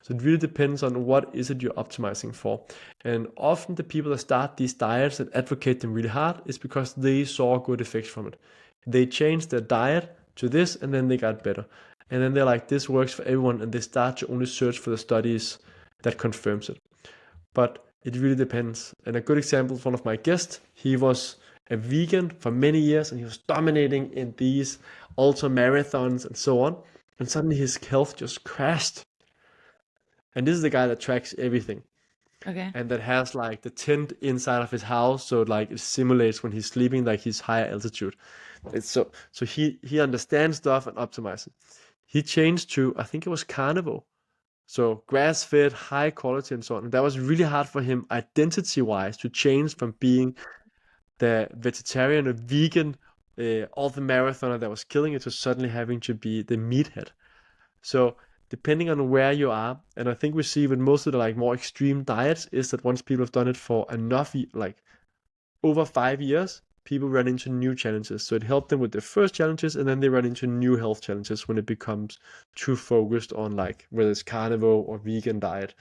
So it really depends on what is it you're optimizing for. And often the people that start these diets and advocate them really hard is because they saw good effects from it. They changed their diet to this and then they got better. And then they're like, this works for everyone, and they start to only search for the studies that confirms it. But it really depends. And a good example is one of my guests. He was a vegan for many years and he was dominating in these ultra marathons and so on. And suddenly his health just crashed. And this is the guy that tracks everything Okay. and that has like the tent inside of his house, so like it simulates when he's sleeping, like he's higher altitude. It's so he understands stuff and optimizes. He changed to, I think it was carnivore, so grass-fed, high quality, and so on. And that was really hard for him identity-wise to change from being the vegetarian or vegan ultra marathoner that was killing it to suddenly having to be the meathead. So depending on where you are, and I think we see with most of the like more extreme diets is that once people have done it for enough, like over 5 years, people run into new challenges. So it helped them with their first challenges, and then they run into new health challenges when it becomes too focused on like whether it's carnivore or vegan diet.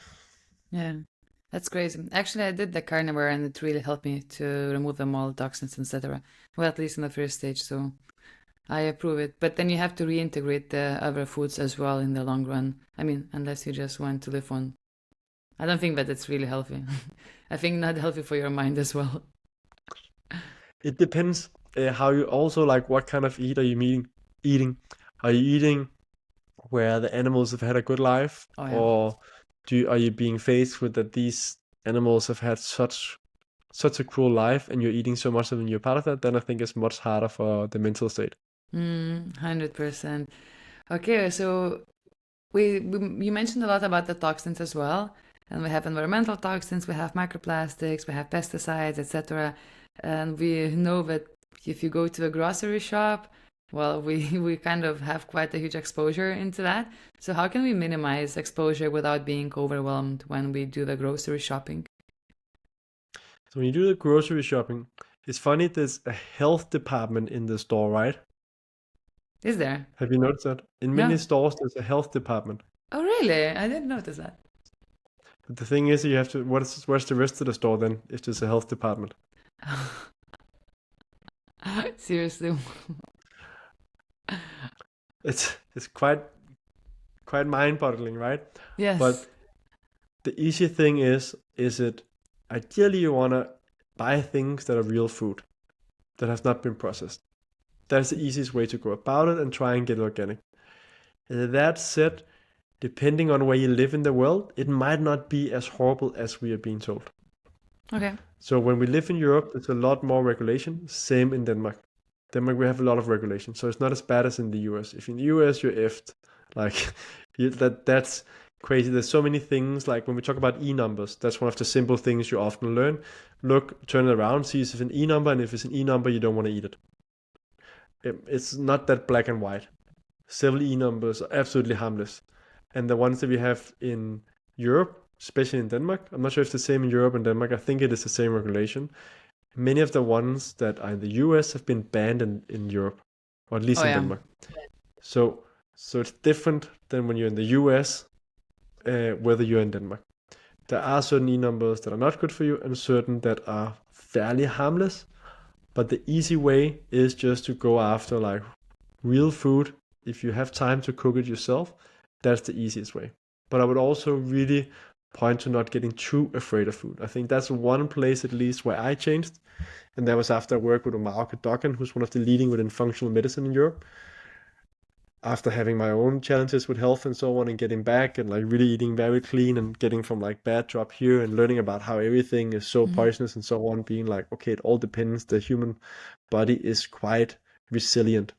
Yeah, that's crazy. Actually, I did the carnivore and it really helped me to remove them all toxins, etc. Well, at least in the first stage, so I approve it. But then you have to reintegrate the other foods as well in the long run. I mean, unless you just want to live on. I don't think that it's really healthy. I think not healthy for your mind as well. It depends how you also like what kind of eat are you eating? Are you eating where the animals have had a good life, Oh yeah. or are you being faced with that these animals have had such a cruel life and you're eating so much of them, you're part of that, then I think it's much harder for the mental state. 100%. Okay, so you mentioned a lot about the toxins as well, and we have environmental toxins, we have microplastics, we have pesticides, etc. And we know that if you go to a grocery shop, well, we kind of have quite a huge exposure into that. So how can we minimize exposure without being overwhelmed when we do the grocery shopping? So when you do the grocery shopping, it's funny, there's a health department in the store, right? Is there? Have you noticed that? In many No. stores, there's a health department. Oh, really? I didn't notice that. But the thing is, you have to, where's the rest of the store then if there's a health department? Seriously. It's quite mind-boggling, right? Yes. But the easy thing is it ideally you want to buy things that are real food that has not been processed. That's the easiest way to go about it and try and get organic. That said, depending on where you live in the world, it might not be as horrible as we are being told. Okay. So when we live in Europe, there's a lot more regulation. Same in Denmark. Denmark, we have a lot of regulation, so it's not as bad as in the US. If in the US you're effed, like that's crazy. There's so many things. Like when we talk about E numbers, that's one of the simple things you often learn. Look, turn it around, see if it's an E number, and if it's an E number, you don't want to eat it. It's not that black and white. Several E numbers are absolutely harmless, and the ones that we have in Europe, especially in Denmark, I'm not sure if it's the same in Europe and Denmark. I think it is the same regulation. Many of the ones that are in the US have been banned in Europe, or at least Oh in yeah. Denmark. So it's different than when you're in the US, whether you're in Denmark. There are certain E numbers that are not good for you and certain that are fairly harmless. But the easy way is just to go after like real food. If you have time to cook it yourself, that's the easiest way. But I would also really point to not getting too afraid of food. I think that's one place at least where I changed. And that was after I worked with Mark Duggan, who's one of the leading within functional medicine in Europe. After having my own challenges with health and so on and getting back and like really eating very clean and getting from like bad to up here and learning about how everything is so Mhm. poisonous and so on, being like, okay, it all depends. The human body is quite resilient.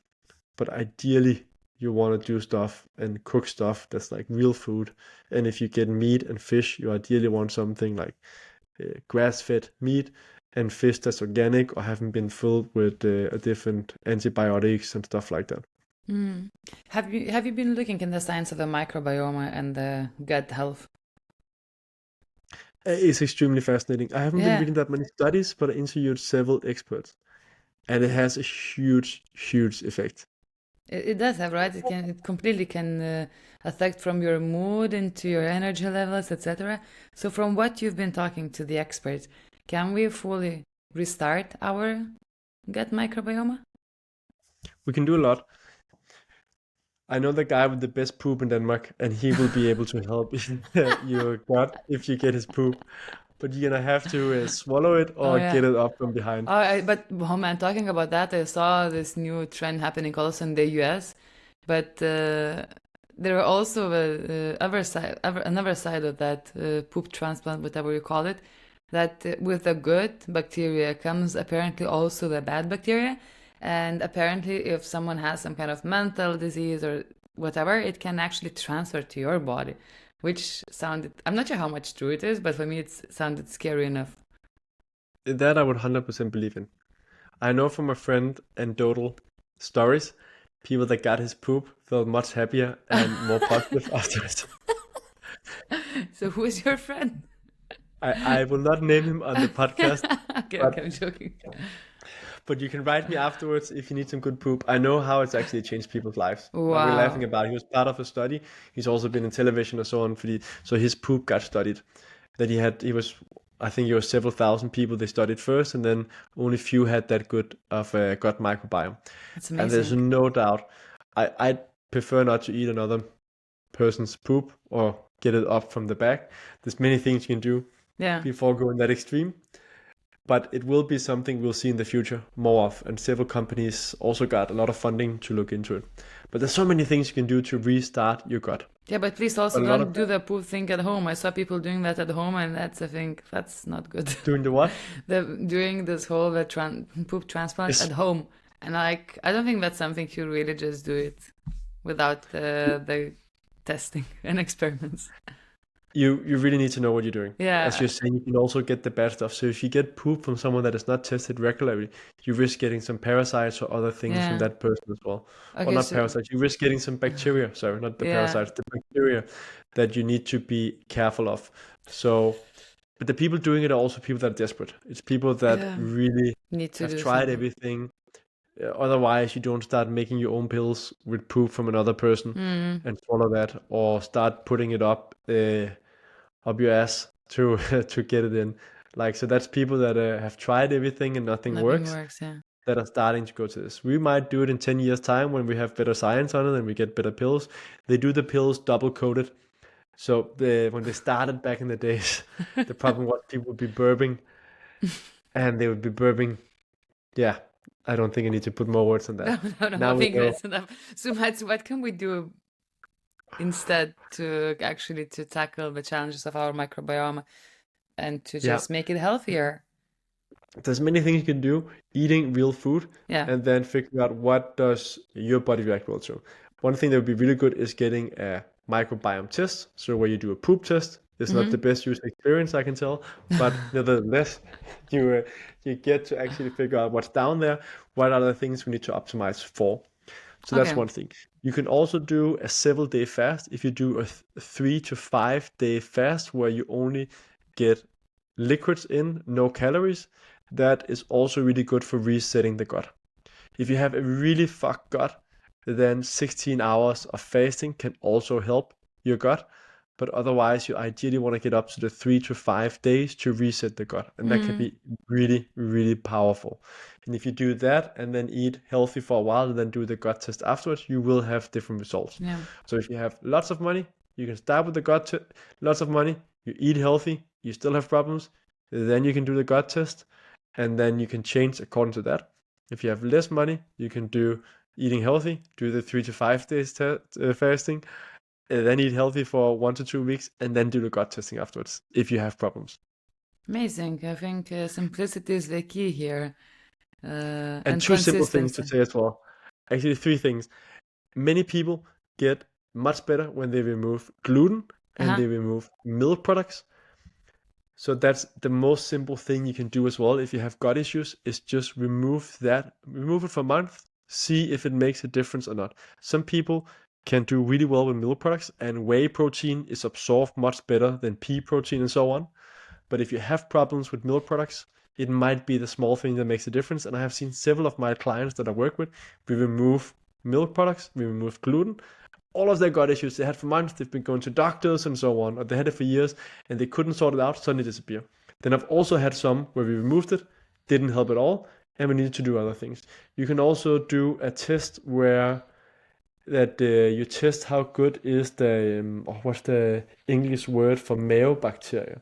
But ideally, you want to do stuff and cook stuff that's like real food. And if you get meat and fish, you ideally want something like grass-fed meat and fish that's organic or haven't been filled with different antibiotics and stuff like that. Mm. Have you been looking in the science of the microbiome and the gut health? It's extremely fascinating. I haven't been Yeah, reading that many studies, but I interviewed several experts, and it has a huge, huge effect. it does have, right? It completely can affect from your mood into your energy levels, etc. So from what you've been talking to the experts, can we fully restart our gut microbiome? We can do a lot. I know the guy with the best poop in Denmark, and he will be able to help your gut if you get his poop. But you're gonna have to swallow it Oh or yeah. get it up from behind. But oh man, talking about that, I saw this new trend happening also in the US. But there are also another side of that poop transplant, whatever you call it. That with the good bacteria comes apparently also the bad bacteria, and apparently if someone has some kind of mental disease or whatever, it can actually transfer to your body, which sounded. I'm not sure how much true it is, but for me it sounded scary enough. That I would 100% believe in. I know from a friend anecdotal stories, people that got his poop felt much happier and more positive afterwards. So who is your friend? I will not name him on the podcast, Okay, but okay, I'm joking. you can write me afterwards if you need some good poop. I know how it's actually changed people's lives. Like we're laughing Wow. about, he was part of a study. He's also been in television and so on. So his poop got studied. That he was, I think it was several thousand people they studied first, and then only few had that good of a gut microbiome. That's And there's amazing. no doubt, I prefer not to eat another person's poop or get it up from the back. There's many things you can do Yeah. before going that extreme, but it will be something we'll see in the future more of, and several companies also got a lot of funding to look into it. But there's so many things you can do to restart your gut. Yeah, but please also But a lot of don't do the poop thing at home. I saw people doing that at home, and that's I think that's not good. doing the what Doing this whole poop transplant at is home, and like I don't think that's something you really just do it without the testing and experiments. you really need to know what you're doing. As Yeah. you're saying, you can also get the bad stuff. So if you get poop from someone that is not tested regularly, you risk getting some parasites or other things from Yeah. that person as well. Or Okay. not So parasites, you risk getting some bacteria. Sorry, not the yeah. parasites, the bacteria that you need to be careful of. So, but the people doing it are also people that are desperate. It's people that Yeah. really Need to have do tried something. everything. Otherwise, you don't start making your own pills with poop from another person Mm. and swallow that, or start putting it up your ass to to get it in. Like so, that's people that have tried everything and nothing Nothing works works. Yeah. that are starting to go to this. We might do it in 10 years time when we have better science on it and we get better pills. They do the pills double coated. So when they started back in the days, the problem was people would be burping and they would be burping. Yeah, I don't think I need to put more words on No, that. no, no. I Now we think know. that's enough. So, Mats, what can we do instead to actually to tackle the challenges of our microbiome and to Yeah, just make it healthier? there's many things you can do. Eating real food Yeah. and then figuring out what does your body react well to. One thing that would be really good is getting a microbiome test. So where you do a poop test. It's not the Mm-hmm. best user experience, I can tell, but nevertheless, you get to actually figure out what's down there. What are the things we need to optimize for? So that's Okay. one thing. You can also do a 7-day fast. If you do a 3 to 5 day fast where you only get liquids in, no calories, that is also really good for resetting the gut. If you have a really fucked gut, then 16 hours of fasting can also help your gut. But otherwise, you ideally want to get up to the 3 to 5 days to reset the gut. And that can Mm. be really, really powerful. And if you do that and then eat healthy for a while and then do the gut test afterwards, you will have different results. Yeah. So if you have lots of money, you can start with the lots of money, you eat healthy, you still have problems, then you can do the gut test and then you can change according to that. If you have less money, you can do eating healthy, do the 3 to 5 days fasting, and then eat healthy for 1 to 2 weeks, and then do the gut testing afterwards if you have problems. Amazing. I think simplicity is the key here, And and two simple things to consistency. say as well. Actually, three things. Many people get much better when they remove gluten and Uh-huh. they remove milk products. So that's the most simple thing you can do as well if you have gut issues is just remove that, remove it for a month, see if it makes a difference or not. Some people can do really well with milk products, and whey protein is absorbed much better than pea protein and so on. But if you have problems with milk products, it might be the small thing that makes a difference. And I have seen several of my clients that I work with, we remove milk products, we remove gluten. All of their gut issues they had for months, they've been going to doctors and so on, or they had it for years, and they couldn't sort it out, suddenly disappear. Then I've also had some where we removed it, didn't help at all, and we needed to do other things. You can also do a test where you test how good is the what's the English word for mycobacteria.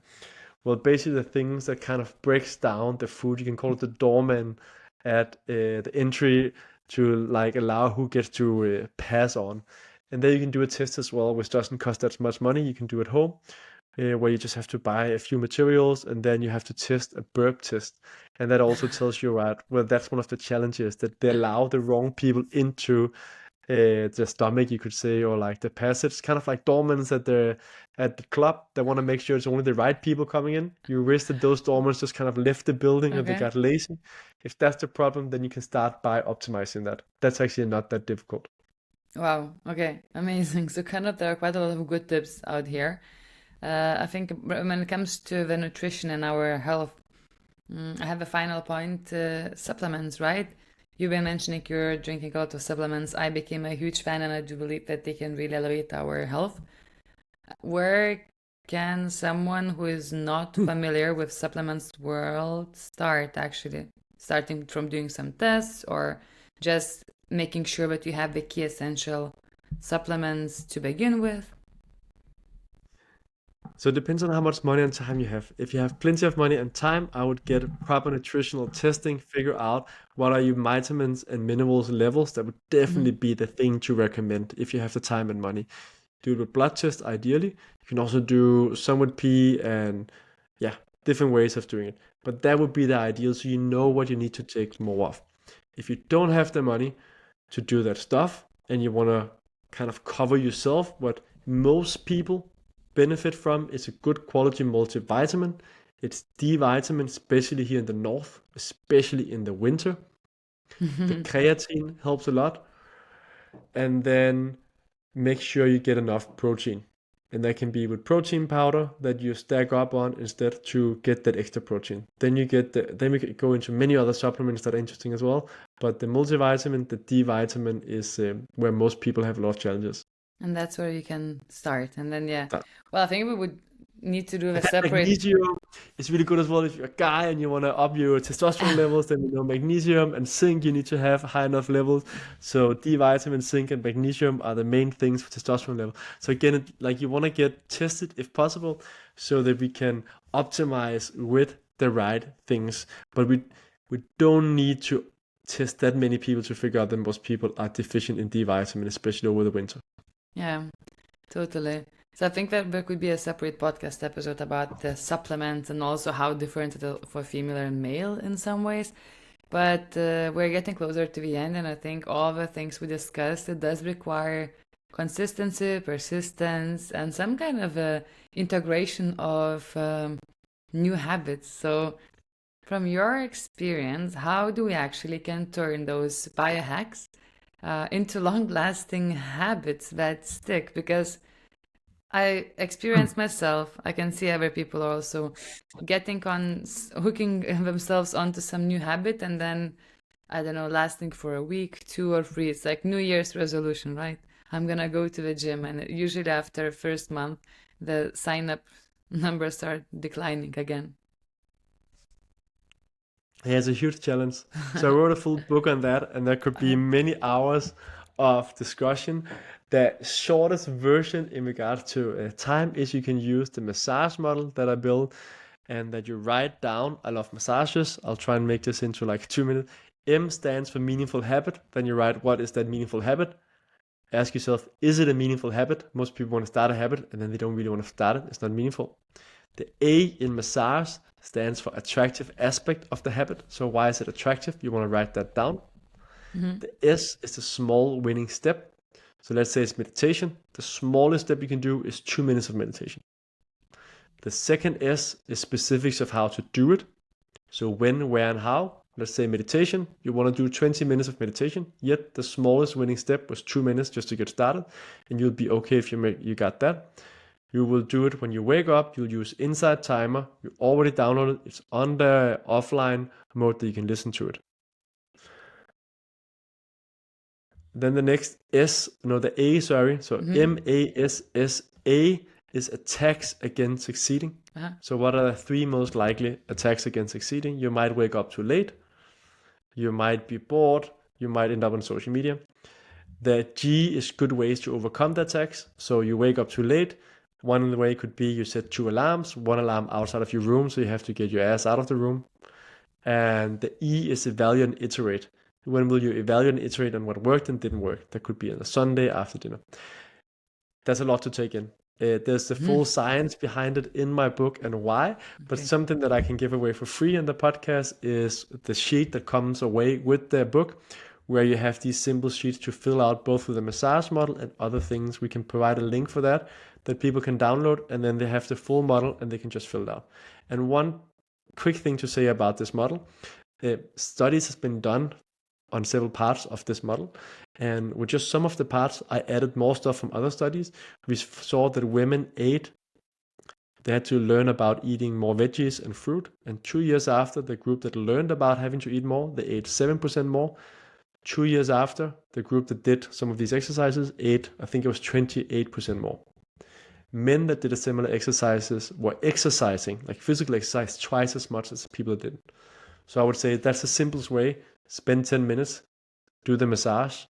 Well, basically the things that kind of breaks down the food, you can call it the doorman at the entry to like allow who gets to pass on. And then you can do a test as well, which doesn't cost that much money. You can do at home, where you just have to buy a few materials and then you have to test a burp test. And that also tells you, right, well, that's one of the challenges that they allow the wrong people into the stomach, you could say, or like the passage, kind of like doormans at the club. They want to make sure it's only the right people coming in. You risk that those doormans just kind of left the building or they Okay. got lazy. If that's the problem, then you can start by optimizing that. That's actually not that difficult. Wow. Okay. Amazing. So kind of there are quite a lot of good tips out here. I think when it comes to the nutrition and our health, I have a final point. Supplements, right? You've been mentioning you're drinking a lot of supplements. I became a huge fan, and I do believe that they can really elevate our health. Where can someone who is not familiar with supplements world start actually? Starting from doing some tests or just making sure that you have the key essential supplements to begin with? So it depends on how much money and time you have. If you have plenty of money and time, I would get proper nutritional testing, figure out what are your vitamins and minerals levels. That would definitely Mhm. be the thing to recommend if you have the time and money. Do it with blood test, ideally. You can also do some with pee and yeah, different ways of doing it. But that would be the ideal, so you know what you need to take more of. If you don't have the money to do that stuff and you want to kind of cover yourself, what most people benefit from is a good quality multivitamin. It's D vitamin, especially here in the north, especially in the winter. The creatine helps a lot. And then make sure you get enough protein. And that can be with protein powder that you stack up on instead to get that extra protein. Then we could go into many other supplements that are interesting as well. But the multivitamin, the D vitamin is where most people have a lot of challenges. And that's where you can start. And then, yeah. Well, I think we would need to do a And then separate. magnesium is really good as well if you're a guy and you want to up your testosterone levels. Then magnesium and zinc you need to have high enough levels. So D vitamin, zinc, and magnesium are the main things for testosterone level. So again, like you want to get tested if possible, so that we can optimize with the right things. But we don't need to test that many people to figure out that most people are deficient in D vitamin, especially over the winter. Yeah, totally. So I think that there could be a separate podcast episode about the supplements and also how different it is for female and male in some ways. But we're getting closer to the end, and I think all the things we discussed, it does require consistency, persistence, and some kind of integration of new habits. So from your experience, how do we actually can turn those biohacks into long-lasting habits that stick? Because I experience myself, I can see other people also getting on, hooking themselves onto some new habit and then, I don't know, lasting for a week, 2 or 3. It's like New Year's resolution, right? I'm gonna go to the gym, and usually after first month, the sign up numbers start declining again. Yeah, it's a huge challenge. So I wrote a full book on that, and there could be Okay. many hours of discussion. The shortest version in regards to time is you can use the massage model that I built and that you write down. I love massages. I'll try and make this into like 2 minutes. M stands for meaningful habit. Then you write what is that meaningful habit. Ask yourself, is it a meaningful habit? Most people want to start a habit and then they don't really want to start it. It's not meaningful. The A in massage stands for attractive aspect of the habit. So why is it attractive? You want to write that down. Hmm. The S is the small winning step. So let's say it's meditation. The smallest step you can do is 2 minutes of meditation. The second S is specifics of how to do it. So when, where, and how. let's say meditation, you want to do 20 minutes of meditation, yet the smallest winning step was 2 minutes just to get started, and you'll be okay if you got that. You will do it when you wake up. You'll use Insight Timer. You already downloaded it. It's on the offline mode that you can listen to it. Then the next the A, sorry. So MASSA is attacks against succeeding. So what are the 3 most likely attacks against succeeding? You might wake up too late. You might be bored. You might end up on social media. The G is good ways to overcome the attacks. So you wake up too late. One way could be you set 2 alarms, 1 alarm outside of your room, so you have to get your ass out of the room. And the E is evaluate and iterate. When will you evaluate and iterate on what worked and didn't work? That could be on a Sunday after dinner. There's a lot to take in. There's the full science behind it in my book and why, but something that I can give away for free in the podcast is the sheet that comes away with the book, where you have these simple sheets to fill out both with the massage model and other things. We can provide a link for that people can download, and then they have the full model and they can just fill it out. And one quick thing to say about this model, studies has been done on several parts of this model, and with just some of the parts, I added more stuff from other studies. We saw that women they had to learn about eating more veggies and fruit, and 2 years after, the group that learned about having to eat more, they ate 7% more. 2 years after, the group that did some of these exercises ate, I think it was 28% more. Men that did a similar exercises were exercising, like physical exercise, twice as much as people that didn't. So I would say that's the simplest way. Spend 10 minutes, do the massage,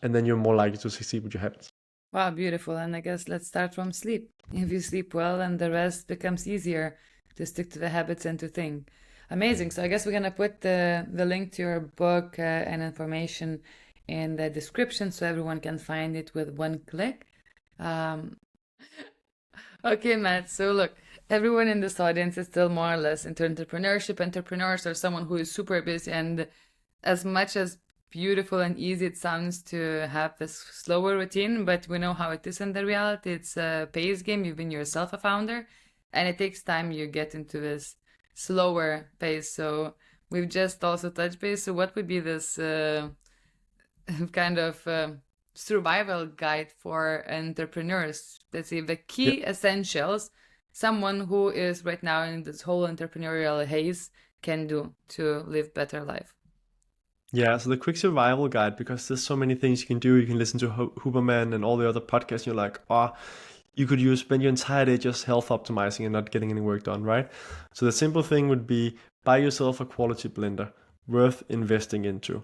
and then you're more likely to succeed with your habits. Wow, beautiful. And I guess let's start from sleep. If you sleep well, and the rest becomes easier to stick to the habits and to think. Amazing. So I guess we're going to put the link to your book and information in the description so everyone can find it with one click. Okay, Matt. So look, everyone in this audience is still more or less into entrepreneurship. Entrepreneurs are someone who is super busy, and as much as beautiful and easy it sounds to have this slower routine, but we know how it is in the reality. It's a pace game. You've been yourself a founder, and it takes time you get into this slower pace. So we've just also touched base. So what would be this kind of survival guide for entrepreneurs? Let's see, the key essentials someone who is right now in this whole entrepreneurial haze can do to live better life. Yeah, so the quick survival guide, because there's so many things you can do. You can listen to Huberman and all the other podcasts. You're like, you could spend your entire day just health optimizing and not getting any work done, right? So the simple thing would be buy yourself a quality blender worth investing into.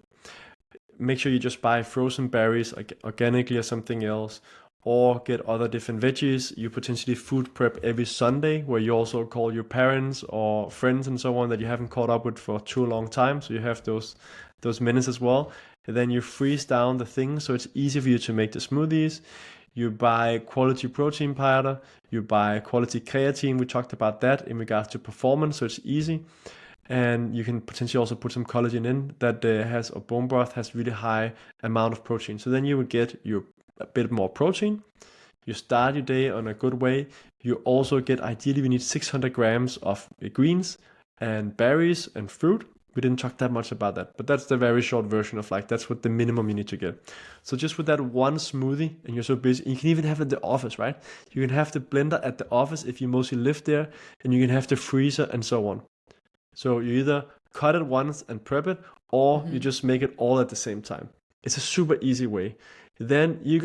Make sure you just buy frozen berries organically or something else, or get other different veggies. You potentially food prep every Sunday, where you also call your parents or friends and so on that you haven't caught up with for too long time. So you have those minutes as well. And then you freeze down the things so it's easy for you to make the smoothies. You buy quality protein powder. You buy quality creatine. We talked about that in regards to performance, so it's easy. And you can potentially also put some collagen in that or bone broth has really high amount of protein. So then you would get a bit more protein. You start your day on a good way. You also get, ideally, we need 600 grams of greens and berries and fruit. We didn't talk that much about that, but that's the very short version of that's what the minimum you need to get. So just with that one smoothie, and you're so busy, you can even have it at the office, right? You can have the blender at the office if you mostly live there, and you can have the freezer and so on. So you either cut it once and prep it, or you just make it all at the same time. It's a super easy way. Then you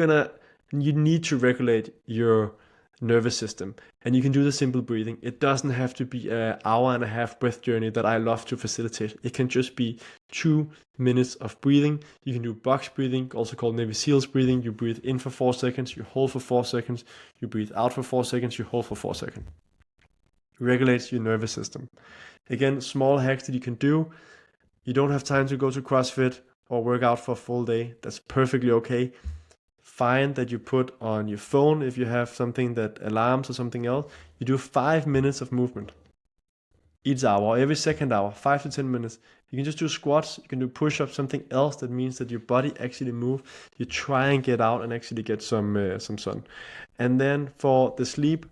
need to regulate your nervous system, and you can do the simple breathing. It doesn't have to be an hour and a half breath journey that I love to facilitate. It can just be 2 minutes of breathing. You can do box breathing, also called Navy SEALs breathing. You breathe in for 4 seconds, you hold for 4 seconds, you breathe out for 4 seconds, you hold for 4 seconds. Regulates your nervous system. Again, small hacks that you can do. You don't have time to go to CrossFit or work out for a full day. That's perfectly okay. Find that you put on your phone, if you have something that alarms or something else, you do 5 minutes of movement each hour, every second hour, 5 to 10 minutes. You can just do squats, you can do push-ups, something else that means that your body actually moves. You try and get out and actually get some sun. And then for the sleep,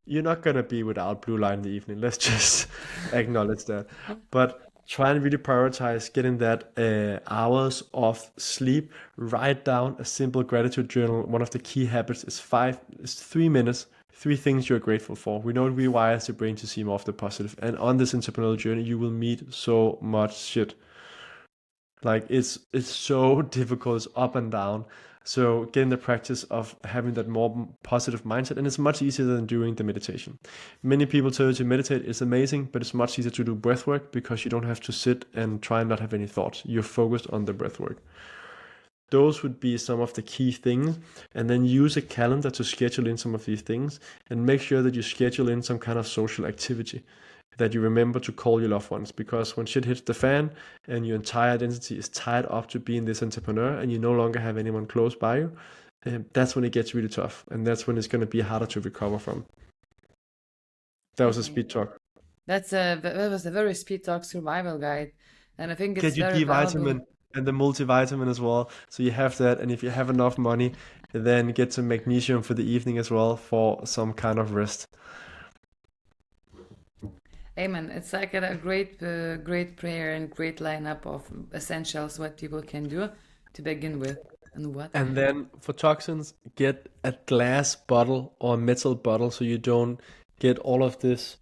you're not going to be without blue light in the evening. Let's just acknowledge that. But try and really prioritize getting that hours of sleep. Write down a simple gratitude journal. One of the key habits is 3 minutes. Three things you're grateful for. We know it rewires the brain to see more of the positive. And on this entrepreneurial journey, you will meet so much shit. Like it's so difficult, it's up and down. So get in the practice of having that more positive mindset, and it's much easier than doing the meditation. Many people tell you to meditate is amazing, but it's much easier to do breath work because you don't have to sit and try and not have any thoughts. You're focused on the breath work. Those would be some of the key things, and then use a calendar to schedule in some of these things, and make sure that you schedule in some kind of social activity, that you remember to call your loved ones, because when shit hits the fan and your entire identity is tied up to being this entrepreneur and you no longer have anyone close by you, that's when it gets really tough, and that's when it's going to be harder to recover from. That was a Okay. speed talk. That was a very speed talk survival guide, and I think it's Get your very D valuable. vitamin and the multivitamin as well. So you have that, and if you have enough money, then get some magnesium for the evening as well for some kind of rest. Amen. It's like a great prayer and great lineup of essentials what people can do to begin with. And what? And then for toxins, get a glass bottle or a metal bottle so you don't get all of this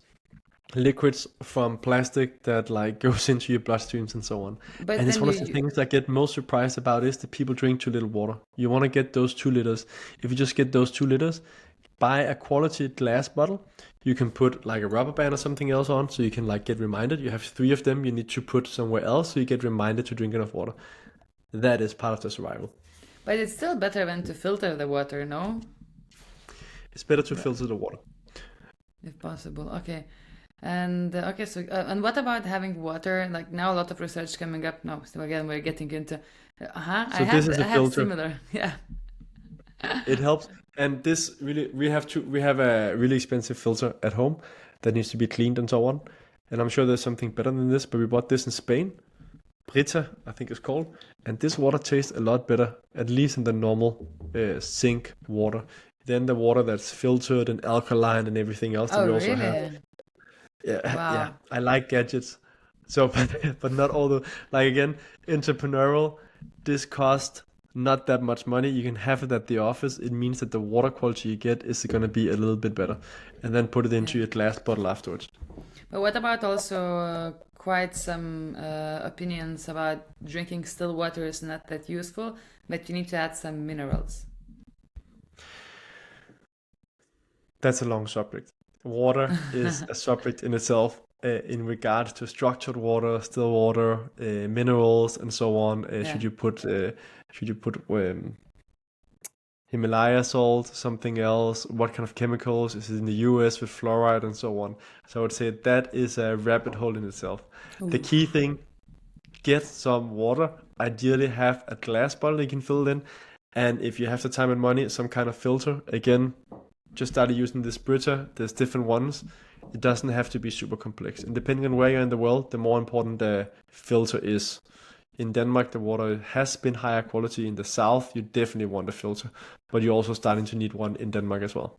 liquids from plastic that like goes into your bloodstreams and so on. But And it's then one of the things I get most surprised about is that people drink too little water. You want to get those 2 liters. If you just get those 2 liters, buy a quality glass bottle. You can put like a rubber band or something else on so you can like get reminded. You have 3 of them you need to put somewhere else so you get reminded to drink enough water. That is part of the survival. but it's still better than to filter the water, no? It's better to But filter the water. if possible. Okay. And okay, so and what about having water? Like now, a lot of research coming up now. So again, we're getting into. So this is I a had filter. similar. Yeah. It helps. And this really, we have a really expensive filter at home that needs to be cleaned and so on. And I'm sure there's something better than this, but we bought this in Spain. Brita, I think it's called. And this water tastes a lot better, at least in the normal sink water, than the water that's filtered and alkaline and everything else that Oh, we also have. really? Yeah, Wow. I like gadgets. So, but not all the, like again, entrepreneurial, this cost not that much money. You can have it at the office. It means that the water quality you get is going to be a little bit better. And then put it Yeah. into your glass bottle afterwards. But what about also quite some opinions about drinking still water is not that useful, but you need to add some minerals. That's a long subject. Water is a subject in itself in regards to structured water, still water, minerals, and so on. Yeah. Should you put Himalaya salt, something else? What kind of chemicals is it in the US with fluoride and so on? So I would say that is a rabbit hole in itself. The Ooh. key thing, get some water. Ideally, have a glass bottle you can fill it in. And if you have the time and money, some kind of filter. Again, just started using this Brita. There's different ones. It doesn't have to be super complex. And depending on where you're in the world, the more important the filter is. In Denmark, the water has been higher quality. In the south, you definitely want a filter, but you're also starting to need one in Denmark as well.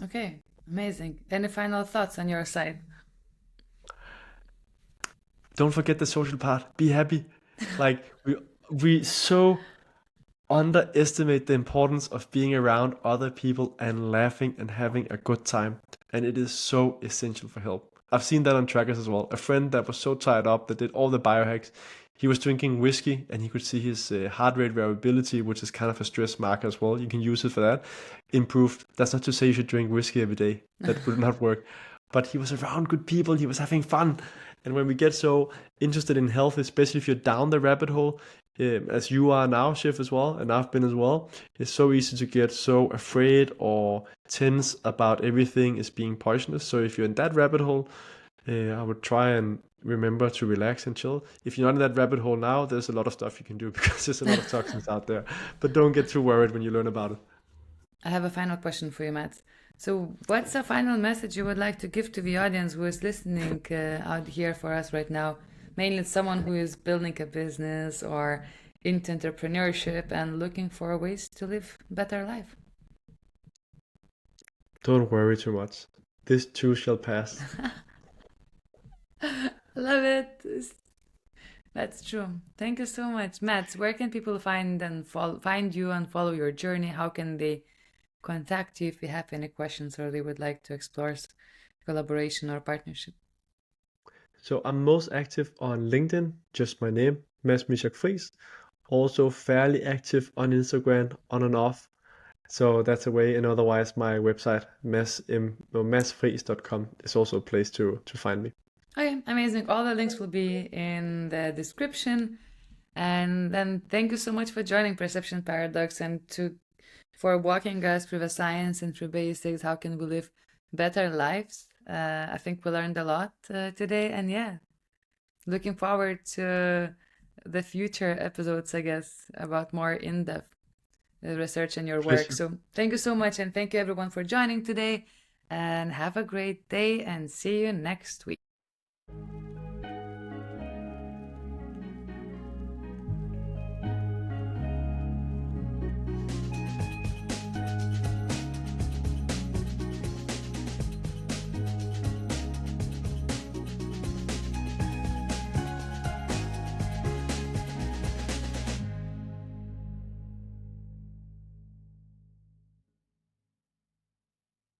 Okay. Amazing. Any final thoughts on your side? Don't forget the social part. Be happy. Like we so underestimate the importance of being around other people and laughing and having a good time. And it is so essential for health. I've seen that on trackers as well. A friend that was so tied up that did all the biohacks, he was drinking whiskey and he could see his heart rate variability, which is kind of a stress marker as well. You can use it for that. Improved. That's not to say you should drink whiskey every day. That would not work. But he was around good people. He was having fun. And when we get so interested in health, especially if you're down the rabbit hole, as you are now, Chef, as well, and I've been as well, it's so easy to get so afraid or tense about everything is being poisonous. So if you're in that rabbit hole, I would try and remember to relax and chill. If you're not in that rabbit hole now, there's a lot of stuff you can do because there's a lot of toxins out there. But don't get too worried when you learn about it. I have a final question for you, Matt. So, what's a final message you would like to give to the audience who is listening out here for us right now? Mainly someone who is building a business or into entrepreneurship and looking for ways to live a better life. Don't worry too much. This too shall pass. Love it. That's true. Thank you so much, Matt. Where can people find you and follow your journey? How can they contact you if they have any questions or they would like to explore collaboration or partnership? So I'm most active on LinkedIn, just my name, Mads Misiak Friis. Also fairly active on Instagram, on and off. So that's a way. And otherwise, my website, madsfries.com, is also a place to find me. Okay, amazing. All the links will be in the description. And then thank you so much for joining Perception Paradox and for walking us through the science and through basics. How can we live better lives? I think we learned a lot today. And yeah, looking forward to the future episodes, I guess, about more in-depth research in your work. Pleasure. So thank you so much. And thank you everyone for joining today. And have a great day and see you next week.